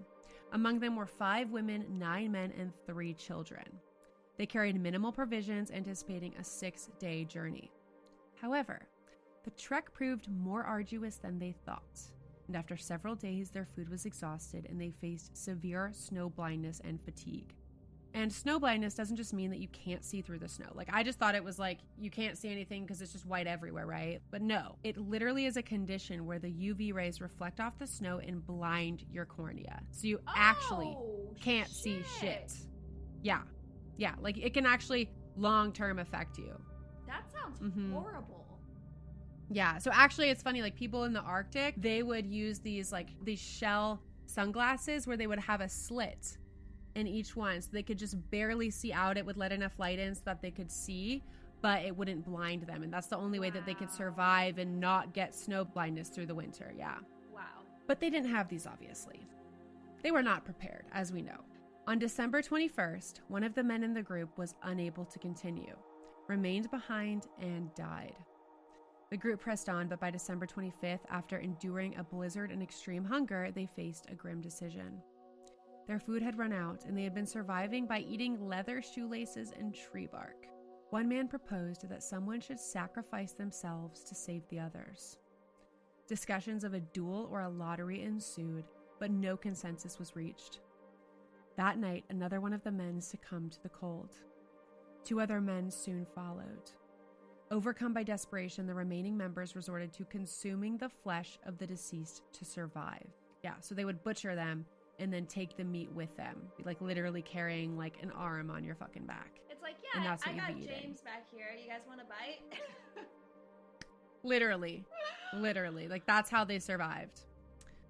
Among them were 5 women, 9 men, and 3 children. They carried minimal provisions, anticipating a 6-day journey. However, the trek proved more arduous than they thought, and after several days, their food was exhausted and they faced severe snow blindness and fatigue. And snow blindness doesn't just mean that you can't see through the snow. Like, I just thought it was like you can't see anything because it's just white everywhere, right? But no, it literally is a condition where the UV rays reflect off the snow and blind your cornea. So you actually can't see shit. Yeah. Yeah. Like, it can actually long-term affect you. That sounds horrible. Yeah. So actually, it's funny. Like, people in the Arctic, they would use these shell sunglasses where they would have a slit in each one, so they could just barely see out. It would let enough light in so that they could see, but it wouldn't blind them. And that's the only way that they could survive and not get snow blindness through the winter. Yeah. Wow. But they didn't have these, obviously. They were not prepared, as we know. On December 21st, one of the men in the group was unable to continue, remained behind, and died. The group pressed on, but by December 25th, after enduring a blizzard and extreme hunger, they faced a grim decision. Their food had run out, and they had been surviving by eating leather shoelaces and tree bark. One man proposed that someone should sacrifice themselves to save the others. Discussions of a duel or a lottery ensued, but no consensus was reached. That night, another one of the men succumbed to the cold. 2 other men soon followed. Overcome by desperation, the remaining members resorted to consuming the flesh of the deceased to survive. Yeah, so they would butcher them and then take the meat with them, like literally carrying like an arm on your fucking back. It's like, and yeah, that's what I got you'd be eating. James back here. You guys want a bite? Literally. Like, that's how they survived.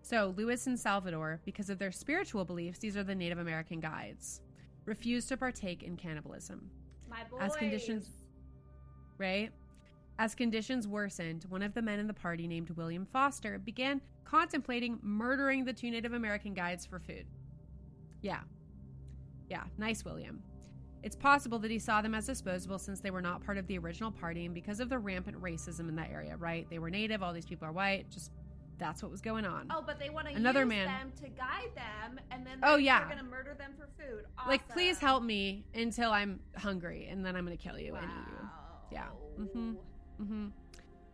So Lewis and Salvador, because of their spiritual beliefs, these are the Native American guides, refused to partake in cannibalism. My boys. As conditions worsened, one of the men in the party named William Foster began contemplating murdering the 2 Native American guides for food. Yeah, nice William. It's possible that he saw them as disposable since they were not part of the original party and because of the rampant racism in that area, right? They were Native, all these people are white, just that's what was going on. Oh, but they want to use them to guide them, and then they're going to murder them for food. Awesome. Like, please help me until I'm hungry, and then I'm going to kill you and eat you. Yeah.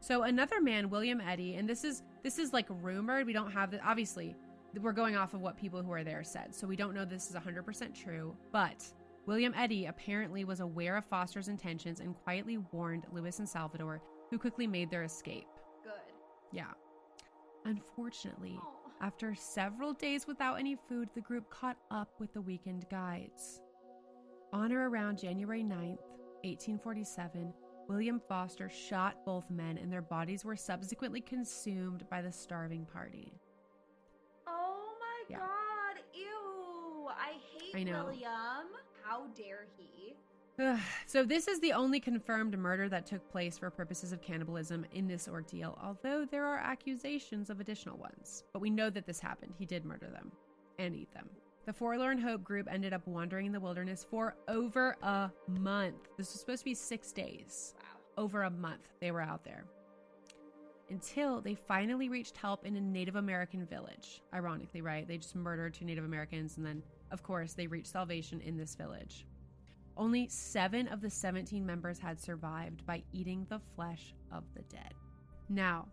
So another man, William Eddy, and this is like rumored. We don't have the, obviously, we're going off of what people who are there said, so we don't know this is 100% true, but William Eddy apparently was aware of Foster's intentions and quietly warned Lewis and Salvador, who quickly made their escape. Good. Yeah. Unfortunately, after several days without any food, the group caught up with the weakened guides. On or around January 9th, 1847, William Foster shot both men, and their bodies were subsequently consumed by the starving party. Oh my God, ew. I hate William. How dare he? So this is the only confirmed murder that took place for purposes of cannibalism in this ordeal, although there are accusations of additional ones. But we know that this happened. He did murder them and eat them. The Forlorn Hope group ended up wandering in the wilderness for over a month. This was supposed to be 6 days. Wow. Over a month they were out there. Until they finally reached help in a Native American village. Ironically, right? They just murdered 2 Native Americans, and then, of course, they reached salvation in this village. Only 7 of the 17 members had survived by eating the flesh of the dead. Now,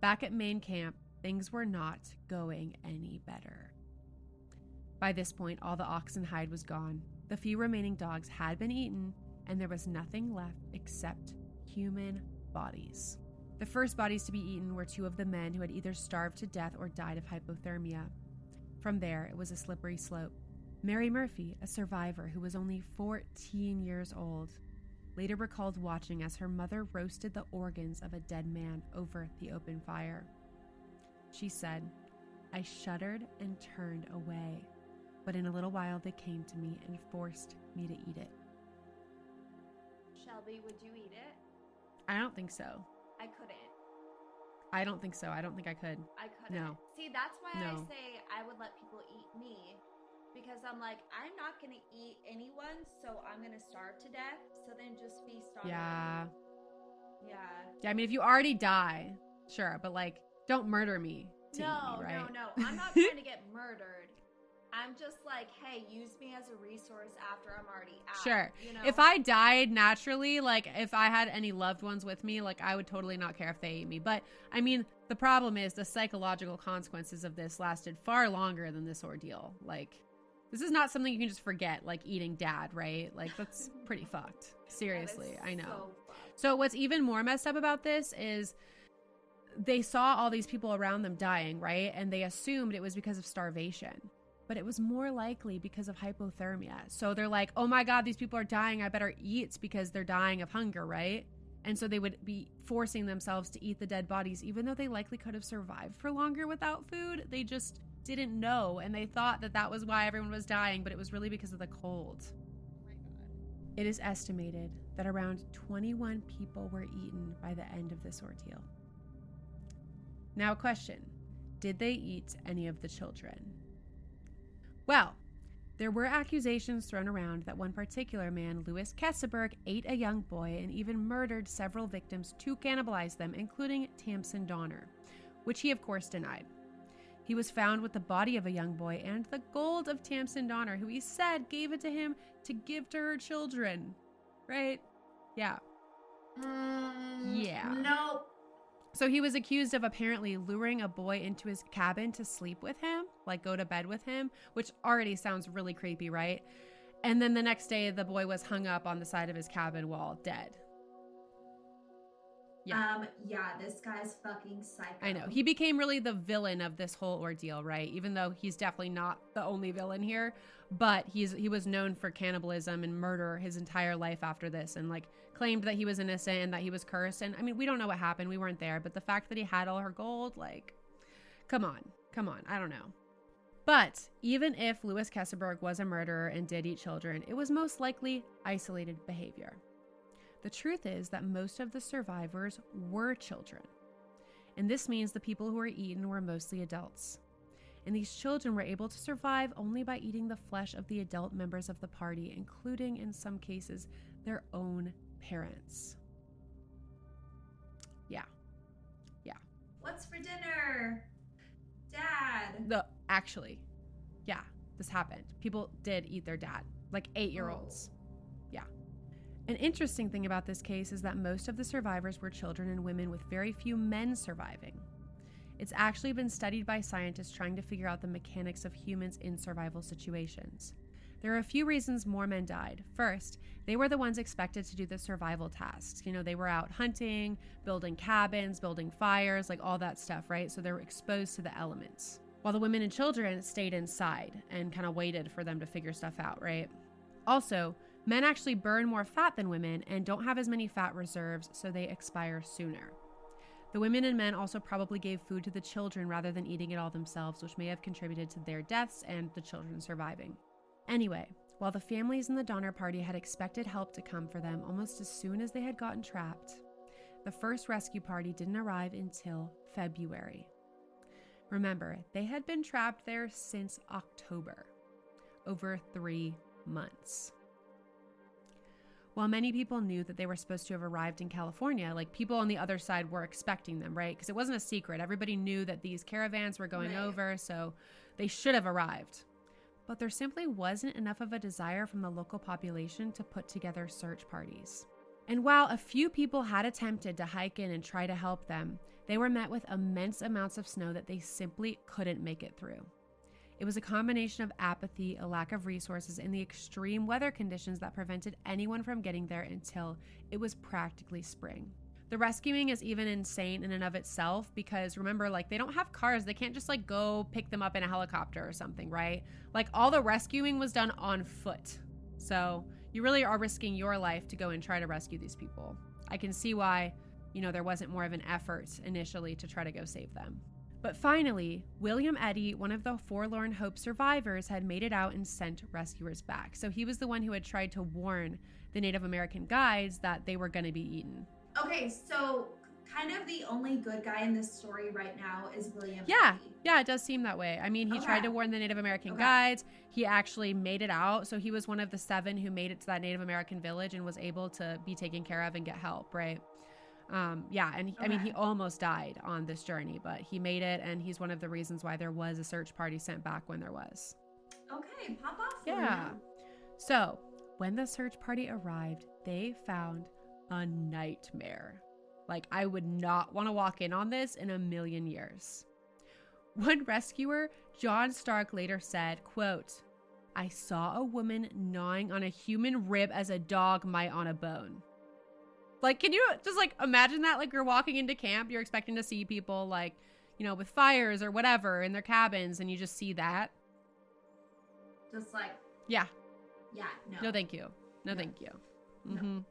back at main camp, things were not going any better. By this point, all the oxen hide was gone. The few remaining dogs had been eaten, and there was nothing left except human bodies. The first bodies to be eaten were 2 of the men who had either starved to death or died of hypothermia. From there, it was a slippery slope. Mary Murphy, a survivor who was only 14 years old, later recalled watching as her mother roasted the organs of a dead man over the open fire. She said, "I shuddered and turned away, but in a little while they came to me and forced me to eat it." Shelby, would you eat it? I don't think so. I couldn't. I don't think so. I don't think I could. I couldn't. No. See, that's why I say I would let people eat me. Because I'm like, I'm not going to eat anyone, so I'm going to starve to death. So then just feast on Yeah. Yeah. Yeah, I mean, if you already die, sure. But, like, don't murder me to eat me, right? No. I'm not trying to get murdered. I'm just like, hey, use me as a resource after I'm already out. Sure. You know? If I died naturally, like, if I had any loved ones with me, like, I would totally not care if they ate me. But, I mean, the problem is the psychological consequences of this lasted far longer than this ordeal. Like, This is not something you can just forget, like eating dad, right? Like, that's pretty fucked. Seriously, I know. So what's even more messed up about this is they saw all these people around them dying, right? And they assumed it was because of starvation. But it was more likely because of hypothermia. So they're like, oh my God, these people are dying. I better eat because they're dying of hunger, right? And so they would be forcing themselves to eat the dead bodies, even though they likely could have survived for longer without food. They just didn't know. And they thought that that was why everyone was dying, but it was really because of the cold. Oh my God. It is estimated that around 21 people were eaten by the end of this ordeal. Now, a question. Did they eat any of the children? Well, there were accusations thrown around that one particular man, Louis Kesselberg, ate a young boy and even murdered several victims to cannibalize them, including Tamsin Donner, which he of course denied. He was found with the body of a young boy and the gold of Tamsin Donner, who he said gave it to him to give to her children. Right? Yeah. Yeah. Nope. So he was accused of apparently luring a boy into his cabin to sleep with him, like go to bed with him, which already sounds really creepy, right? And then the next day, the boy was hung up on the side of his cabin wall, dead. Yeah. This guy's fucking psycho. I know. He became really the villain of this whole ordeal, right? Even though he's definitely not the only villain here, but he was known for cannibalism and murder his entire life after this, and like claimed that he was innocent and that he was cursed. And I mean, we don't know what happened. We weren't there, but the fact that he had all her gold, like, come on. I don't know. But even if Louis Kesselberg was a murderer and did eat children, it was most likely isolated behavior. The truth is that most of the survivors were children. And this means the people who were eaten were mostly adults. And these children were able to survive only by eating the flesh of the adult members of the party, including, in some cases, their own parents. Yeah. What's for dinner? Dad. Actually, yeah, this happened. People did eat their dad, like 8-year-olds. Yeah. An interesting thing about this case is that most of the survivors were children and women, with very few men surviving. It's actually been studied by scientists trying to figure out the mechanics of humans in survival situations. There are a few reasons more men died. First, they were the ones expected to do the survival tasks. You know, they were out hunting, building cabins, building fires, like all that stuff, right? So they were exposed to the elements. While the women and children stayed inside and kind of waited for them to figure stuff out, right? Also, men actually burn more fat than women and don't have as many fat reserves, so they expire sooner. The women and men also probably gave food to the children rather than eating it all themselves, which may have contributed to their deaths and the children surviving. Anyway, while the families in the Donner Party had expected help to come for them almost as soon as they had gotten trapped, the first rescue party didn't arrive until February. Remember, they had been trapped there since October, over 3 months. While many people knew that they were supposed to have arrived in California, like people on the other side were expecting them, right? Because it wasn't a secret. Everybody knew that these caravans were going over, so they should have arrived. But there simply wasn't enough of a desire from the local population to put together search parties. And while a few people had attempted to hike in and try to help them, they were met with immense amounts of snow that they simply couldn't make it through. It was a combination of apathy, a lack of resources, and the extreme weather conditions that prevented anyone from getting there until it was practically spring. The rescuing is even insane in and of itself because remember, like, they don't have cars. They can't just like go pick them up in a helicopter or something, right? Like, all the rescuing was done on foot. So you really are risking your life to go and try to rescue these people. I can see why, there wasn't more of an effort initially to try to go save them. But finally, William Eddy, one of the Forlorn Hope survivors, had made it out and sent rescuers back. So he was the one who had tried to warn the Native American guides that they were going to be eaten. Okay, so kind of the only good guy in this story right now is William Yeah, Eddy. yeah, it does seem that way. I mean, he tried to warn the Native American guides. He actually made it out. So he was one of the 7 who made it to that Native American village and was able to be taken care of and get help, right? I mean, he almost died on this journey, but he made it, and he's one of the reasons why there was a search party sent back when there was. Okay, pop off. Yeah. So when the search party arrived, they found a nightmare. Like, I would not want to walk in on this in a million years. One rescuer, John Stark, later said, quote, I saw a woman gnawing on a human rib as a dog might on a bone. Like, can you just like imagine that? Like, you're walking into camp, you're expecting to see people like, you know, with fires or whatever in their cabins, and you just see that. Just like, yeah, no. No, thank you. No, thank you. Mm-hmm. No.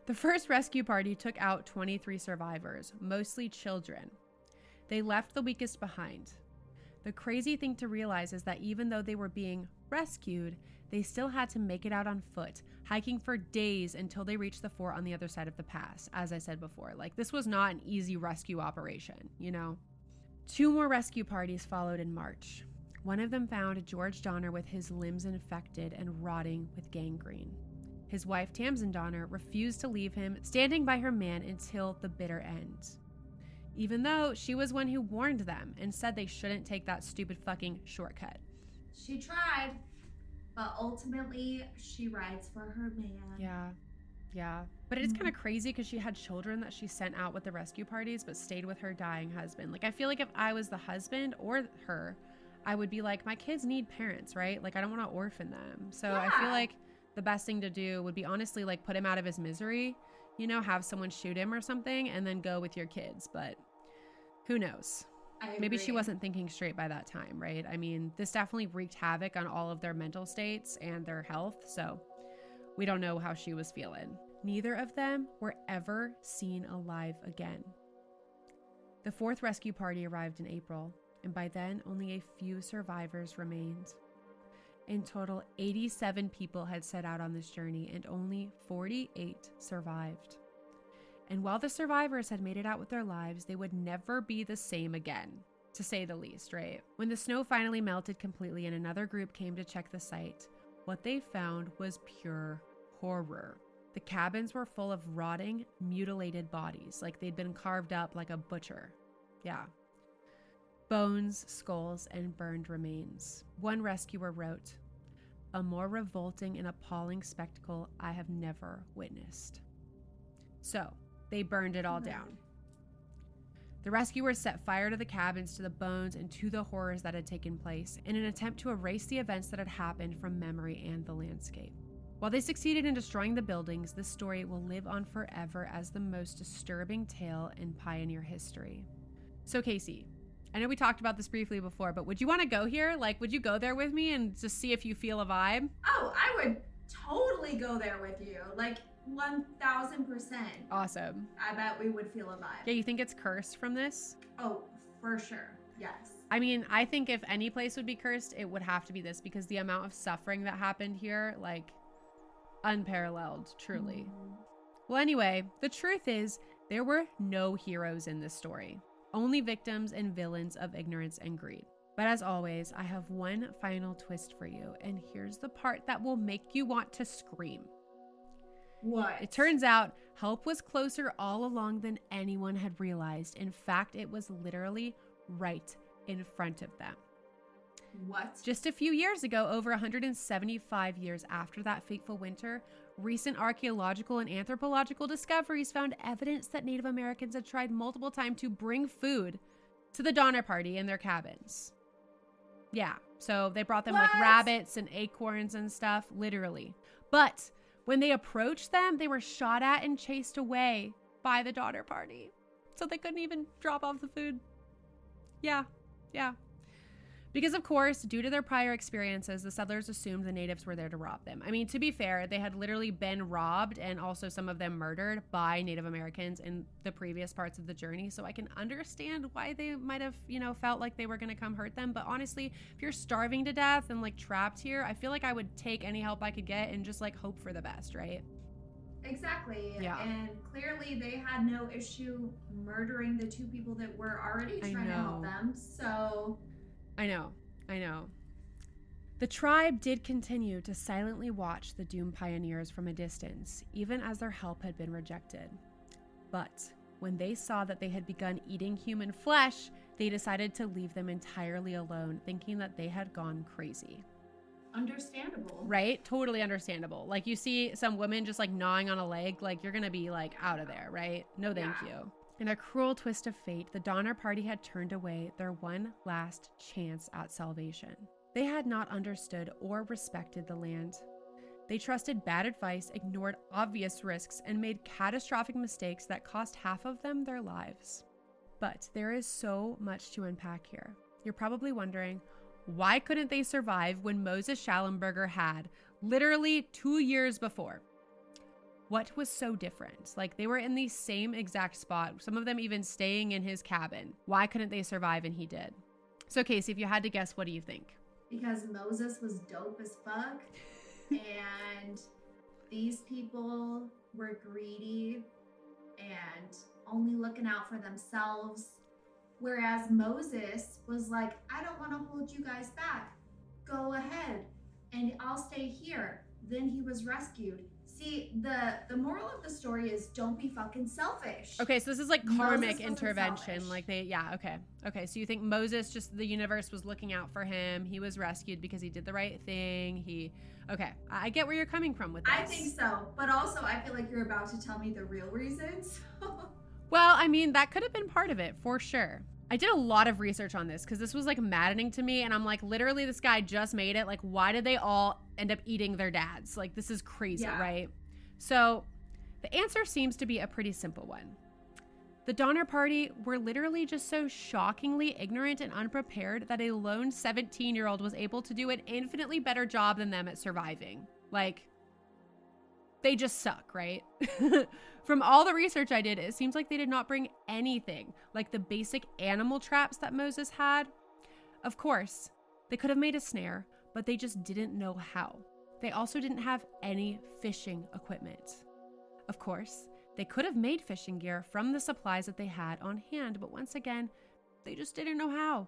The first rescue party took out 23 survivors, mostly children. They left the weakest behind. The crazy thing to realize is that even though they were being rescued, they still had to make it out on foot, hiking for days until they reached the fort on the other side of the pass, as I said before. Like, this was not an easy rescue operation, you know? 2 more rescue parties followed in March. One of them found George Donner with his limbs infected and rotting with gangrene. His wife, Tamsin Donner, refused to leave him, standing by her man until the bitter end. Even though she was one who warned them and said they shouldn't take that stupid fucking shortcut. She tried, but ultimately she rides for her man. Yeah. But it's kind of crazy because she had children that she sent out with the rescue parties but stayed with her dying husband. Like, I feel like if I was the husband or her, I would be like, my kids need parents, right? Like, I don't want to orphan them. So yeah. I feel like the best thing to do would be honestly like put him out of his misery, you know, have someone shoot him or something and then go with your kids. But who knows? Maybe she wasn't thinking straight by that time, right? I mean, this definitely wreaked havoc on all of their mental states and their health. So we don't know how she was feeling. Neither of them were ever seen alive again. The 4th rescue party arrived in April, and by then only a few survivors remained. In total, 87 people had set out on this journey, and only 48 survived. And while the survivors had made it out with their lives, they would never be the same again, to say the least, right? When the snow finally melted completely and another group came to check the site, what they found was pure horror. The cabins were full of rotting, mutilated bodies, like they'd been carved up like a butcher. Yeah. Bones, skulls, and burned remains. One rescuer wrote, "A more revolting and appalling spectacle I have never witnessed." So, they burned it all down. The rescuers set fire to the cabins, to the bones, and to the horrors that had taken place in an attempt to erase the events that had happened from memory and the landscape. While they succeeded in destroying the buildings, this story will live on forever as the most disturbing tale in pioneer history. So, Casey, I know we talked about this briefly before, but would you want to go here? Like, would you go there with me and just see if you feel a vibe? Oh, I would totally go there with you. Like, 1000%. Awesome. I bet we would feel a vibe. Yeah, you think it's cursed from this? Oh, for sure. Yes. I mean, I think if any place would be cursed, it would have to be this, because the amount of suffering that happened here, like, unparalleled, truly. Well, anyway, the truth is, there were no heroes in this story. Only victims and villains of ignorance and greed. But as always, I have one final twist for you, and here's the part that will make you want to scream. What? It turns out help was closer all along than anyone had realized. In fact, it was literally right in front of them. What? Just a few years ago, over 175 years after that fateful winter, recent archaeological and anthropological discoveries found evidence that Native Americans had tried multiple times to bring food to the Donner Party in their cabins. Yeah, so they brought them like rabbits and acorns and stuff, literally. But when they approached them, they were shot at and chased away by the Donner Party. So they couldn't even drop off the food. Yeah. Because, of course, due to their prior experiences, the settlers assumed the natives were there to rob them. I mean, to be fair, they had literally been robbed and also some of them murdered by Native Americans in the previous parts of the journey. So I can understand why they might have, felt like they were going to come hurt them. But honestly, if you're starving to death and like trapped here, I feel like I would take any help I could get and just like hope for the best, right? Exactly. Yeah. And clearly they had no issue murdering the 2 people that were already trying to help them. So... I know. The tribe did continue to silently watch the doomed pioneers from a distance, even as their help had been rejected. But when they saw that they had begun eating human flesh, they decided to leave them entirely alone, thinking that they had gone crazy. Understandable. Right? Totally understandable. Like, you see some women just like gnawing on a leg, like you're gonna be like out of there, right? No thank you. In a cruel twist of fate, the Donner Party had turned away their one last chance at salvation. They had not understood or respected the land. They trusted bad advice, ignored obvious risks, and made catastrophic mistakes that cost half of them their lives. But there is so much to unpack here. You're probably wondering, why couldn't they survive when Moses Schallenberger had, literally 2 years before? What was so different? Like, they were in the same exact spot, some of them even staying in his cabin. Why couldn't they survive and he did? So Casey, if you had to guess, what do you think? Because Moses was dope as fuck. And these people were greedy and only looking out for themselves. Whereas Moses was like, I don't want to hold you guys back. Go ahead and I'll stay here. Then he was rescued. See, the moral of the story is don't be fucking selfish. Okay, so this is like karmic intervention. Like okay. So you think Moses, just the universe was looking out for him. He was rescued because he did the right thing. Okay, I get where you're coming from with this. I think so, but also I feel like you're about to tell me the real reasons. Well, I mean, that could have been part of it for sure. I did a lot of research on this because this was like maddening to me. And I'm like, literally, this guy just made it. Like, why did they all end up eating their dads? Like, this is crazy, right? So the answer seems to be a pretty simple one. The Donner Party were literally just so shockingly ignorant and unprepared that a lone 17-year-old was able to do an infinitely better job than them at surviving. Like, they just suck, right? From all the research I did, it seems like they did not bring anything, like the basic animal traps that Moses had. Of course, they could have made a snare, but they just didn't know how. They also didn't have any fishing equipment. Of course, they could have made fishing gear from the supplies that they had on hand, but once again, they just didn't know how.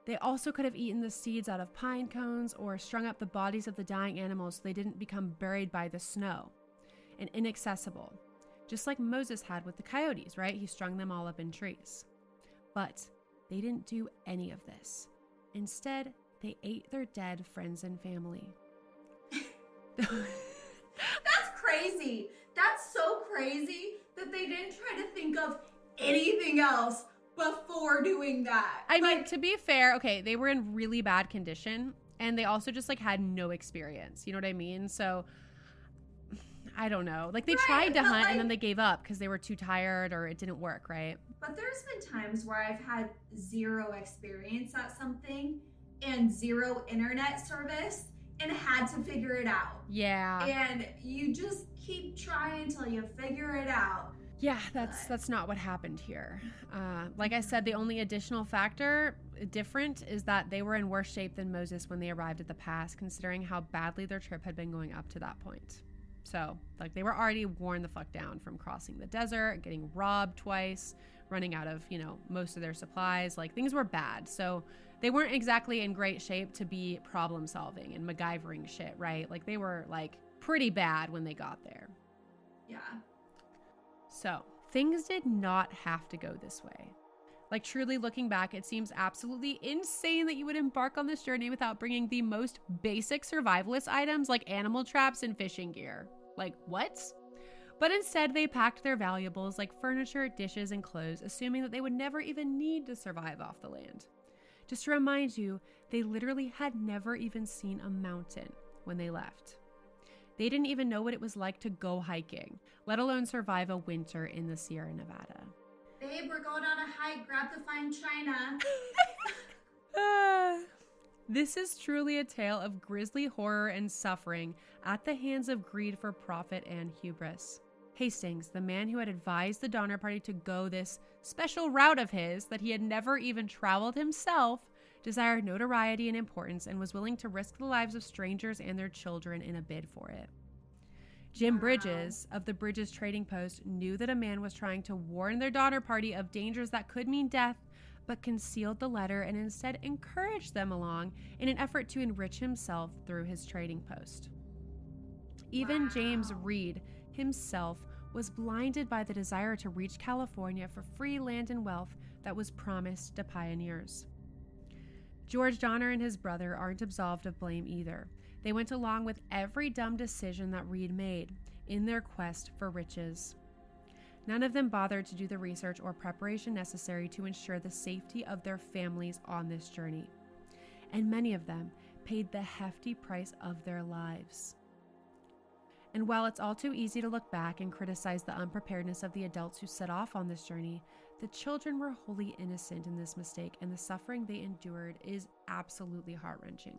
They also could have eaten the seeds out of pine cones or strung up the bodies of the dying animals so they didn't become buried by the snow and inaccessible. Just like Moses had with the coyotes, right? He strung them all up in trees. But they didn't do any of this. Instead, they ate their dead friends and family. That's crazy. That's so crazy that they didn't try to think of anything else before doing that. I mean, to be fair, okay, they were in really bad condition and they also just like had no experience. You know what I mean? So I don't know. Like they tried to hunt and then they gave up because they were too tired or it didn't work, right? But there's been times where I've had zero experience at something and zero internet service and had to figure it out. Yeah. And you just keep trying until you figure it out. Yeah, that's not what happened here. Like I said, the only additional factor different is that they were in worse shape than Moses when they arrived at the pass, considering how badly their trip had been going up to that point. So, like, they were already worn the fuck down from crossing the desert, getting robbed twice, running out of, most of their supplies. Like, things were bad. So they weren't exactly in great shape to be problem solving and MacGyvering shit, right? Like, they were, like, pretty bad when they got there. Yeah. So, things did not have to go this way. Like, truly looking back, it seems absolutely insane that you would embark on this journey without bringing the most basic survivalist items like animal traps and fishing gear. Like, what? But instead, they packed their valuables like furniture, dishes, and clothes, assuming that they would never even need to survive off the land. Just to remind you, they literally had never even seen a mountain when they left. They didn't even know what it was like to go hiking, let alone survive a winter in the Sierra Nevada. Babe, we're going on a hike. Grab the fine china. This is truly a tale of grisly horror and suffering at the hands of greed for profit and hubris. Hastings, the man who had advised the Donner Party to go this special route of his that he had never even traveled himself, desired notoriety and importance and was willing to risk the lives of strangers and their children in a bid for it. Jim Bridges of the Bridges Trading Post knew that a man was trying to warn their Donner Party of dangers that could mean death, but concealed the letter and instead encouraged them along in an effort to enrich himself through his trading post. Even James Reed himself was blinded by the desire to reach California for free land and wealth that was promised to pioneers. George Donner and his brother aren't absolved of blame either. They went along with every dumb decision that Reed made in their quest for riches. None of them bothered to do the research or preparation necessary to ensure the safety of their families on this journey. And many of them paid the hefty price of their lives. And while it's all too easy to look back and criticize the unpreparedness of the adults who set off on this journey, the children were wholly innocent in this mistake, and the suffering they endured is absolutely heart-wrenching.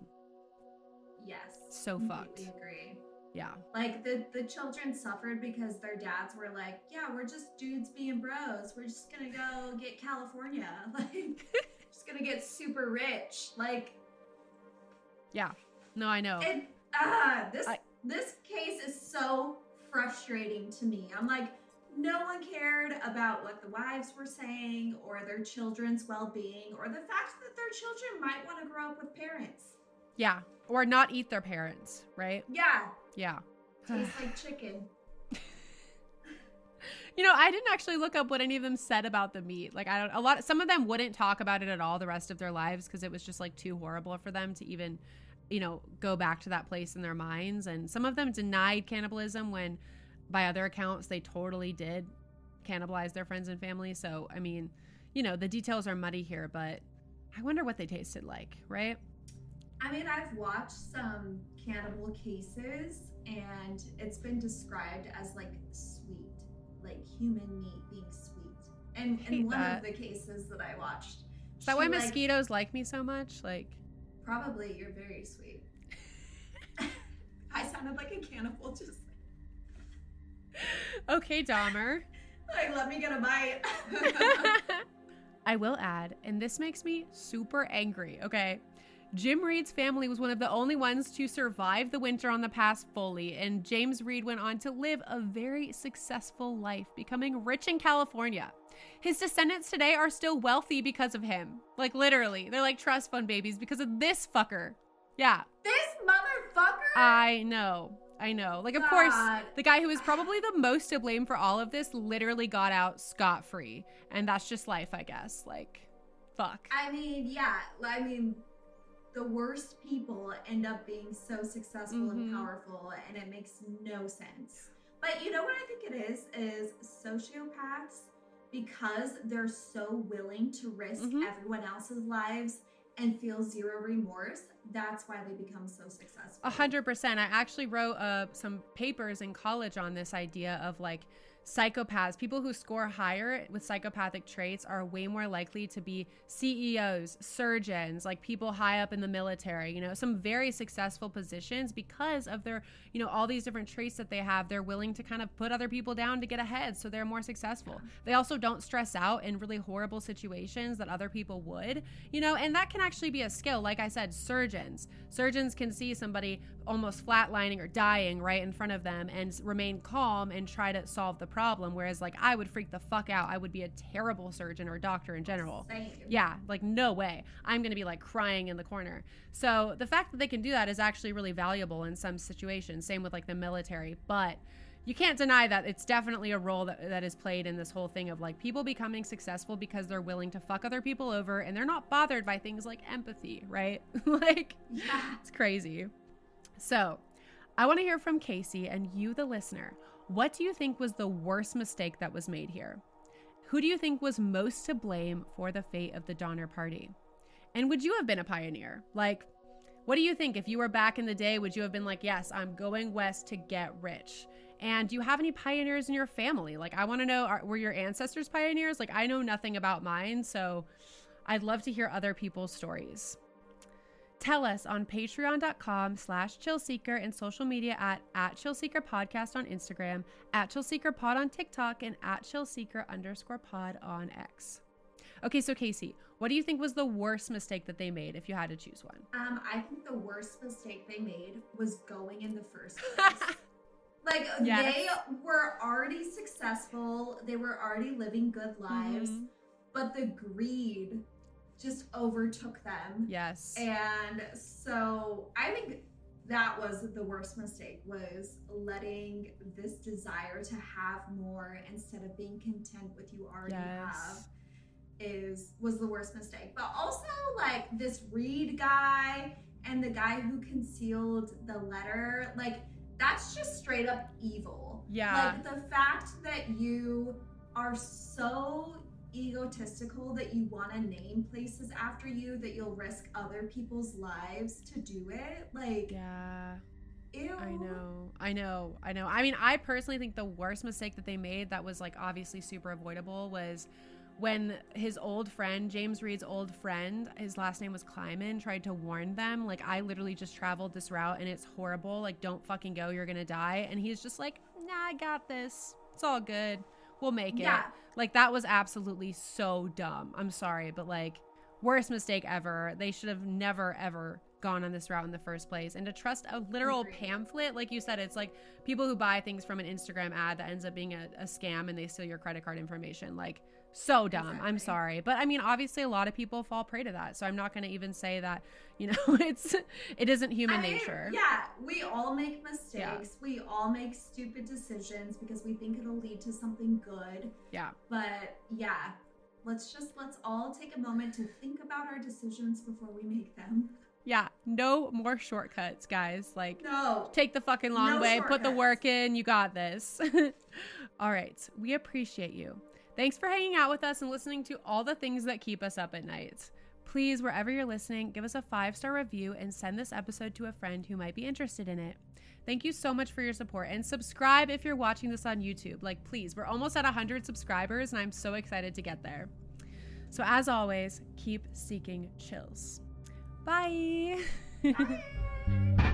Yes. So fucked. Completely agree. Yeah. Like the children suffered because their dads were like, yeah, we're just dudes being bros. We're just gonna go get California. Like, just gonna get super rich. Like, yeah. No, I know. And this case is so frustrating to me. I'm like, no one cared about what the wives were saying or their children's well-being or the fact that their children might want to grow up with parents. Yeah. Or not eat their parents, right? Yeah. Yeah. Tastes like chicken. You know, I didn't actually look up what any of them said about the meat. Like, some of them wouldn't talk about it at all the rest of their lives because it was just like too horrible for them to even, you know, go back to that place in their minds. And some of them denied cannibalism when, by other accounts, they totally did cannibalize their friends and family. So, I mean, you know, the details are muddy here, but I wonder what they tasted like, right? I mean, I've watched some cannibal cases and it's been described as like sweet, like human meat being sweet. And in one of the cases that I watched. Is that why mosquitoes like me so much? Like, probably. You're very sweet. I sounded like a cannibal just. Okay, Dahmer. Like, let me get a bite. I will add, and this makes me super angry, okay? Jim Reed's family was one of the only ones to survive the winter on the pass fully, and James Reed went on to live a very successful life, becoming rich in California. His descendants today are still wealthy because of him. Like, literally. They're like trust fund babies because of this fucker. Yeah. This motherfucker? I know. Like, of course, the guy who is probably the most to blame for all of this literally got out scot-free. And that's just life, I guess. Like, fuck. I mean, yeah. I mean, the worst people end up being so successful and powerful, and it makes no sense. But you know what I think it is sociopaths, because they're so willing to risk everyone else's lives and feel zero remorse, that's why they become so successful. 100%. I actually wrote some papers in college on this idea of like psychopaths. People who score higher with psychopathic traits are way more likely to be CEOs, surgeons, like people high up in the military, you know, some very successful positions because of their, you know, all these different traits that they have. They're willing to kind of put other people down to get ahead, so they're more successful. They also don't stress out in really horrible situations that other people would, you know, and that can actually be a skill. Like I said, surgeons can see somebody almost flatlining or dying right in front of them and remain calm and try to solve the problem, whereas like I would freak the fuck out. I would be a terrible surgeon or doctor in general. Same. Yeah, like no way. I'm gonna be like crying in the corner. So the fact that they can do that is actually really valuable in some situations. Same with like the military, but you can't deny that it's definitely a role that is played in this whole thing of like people becoming successful because they're willing to fuck other people over and they're not bothered by things like empathy, right? Like, yeah. It's crazy. So I want to hear from Casey and you, the listener. What do you think was the worst mistake that was made here? Who do you think was most to blame for the fate of the Donner Party? And would you have been a pioneer? Like, what do you think? If you were back in the day, would you have been like, yes, I'm going west to get rich? And do you have any pioneers in your family? Like, I want to know, were your ancestors pioneers? Like, I know nothing about mine, so I'd love to hear other people's stories. Tell us on patreon.com/chillseeker and social media at @chillseekerpodcast on Instagram, @chillseekerpod on TikTok, and @chillseeker_pod on X. Okay, so Casey, what do you think was the worst mistake that they made if you had to choose one? I think the worst mistake they made was going in the first place. Like, yes. They were already successful. They were already living good lives, but the greed just overtook them. Yes. And so I think that was the worst mistake, was letting this desire to have more instead of being content with you already have was the worst mistake. But also like this Reed guy and the guy who concealed the letter, like that's just straight up evil. Yeah. Like the fact that you are so egotistical that you want to name places after you, that you'll risk other people's lives to do it. Like, yeah. Ew. I know. I mean, I personally think the worst mistake that they made that was like obviously super avoidable was when his old friend, James Reed's old friend, his last name was Kleiman, tried to warn them. Like, I literally just traveled this route and it's horrible. Like, don't fucking go. You're going to die. And he's just like, nah, I got this. It's all good. We'll make it. Like, that was absolutely so dumb. I'm sorry, but like, worst mistake ever. They should have never, ever gone on this route in the first place. And to trust a literal pamphlet, like you said, it's like people who buy things from an Instagram ad that ends up being a scam and they steal your credit card information. Like, so dumb. Exactly. I'm sorry. But I mean, obviously a lot of people fall prey to that. So I'm not going to even say that, you know, it isn't human nature. Yeah. We all make mistakes. Yeah. We all make stupid decisions because we think it'll lead to something good. Yeah. But yeah, let's all take a moment to think about our decisions before we make them. Yeah, no more shortcuts, guys. Like, no, take the fucking long way, put the work in, you got this. All right, we appreciate you. Thanks for hanging out with us and listening to all the things that keep us up at night. Please, wherever you're listening, give us a 5-star review and send this episode to a friend who might be interested in it. Thank you so much for your support, and subscribe if you're watching this on YouTube. Like, please, we're almost at 100 subscribers and I'm so excited to get there. So as always, keep seeking chills. Bye. Bye.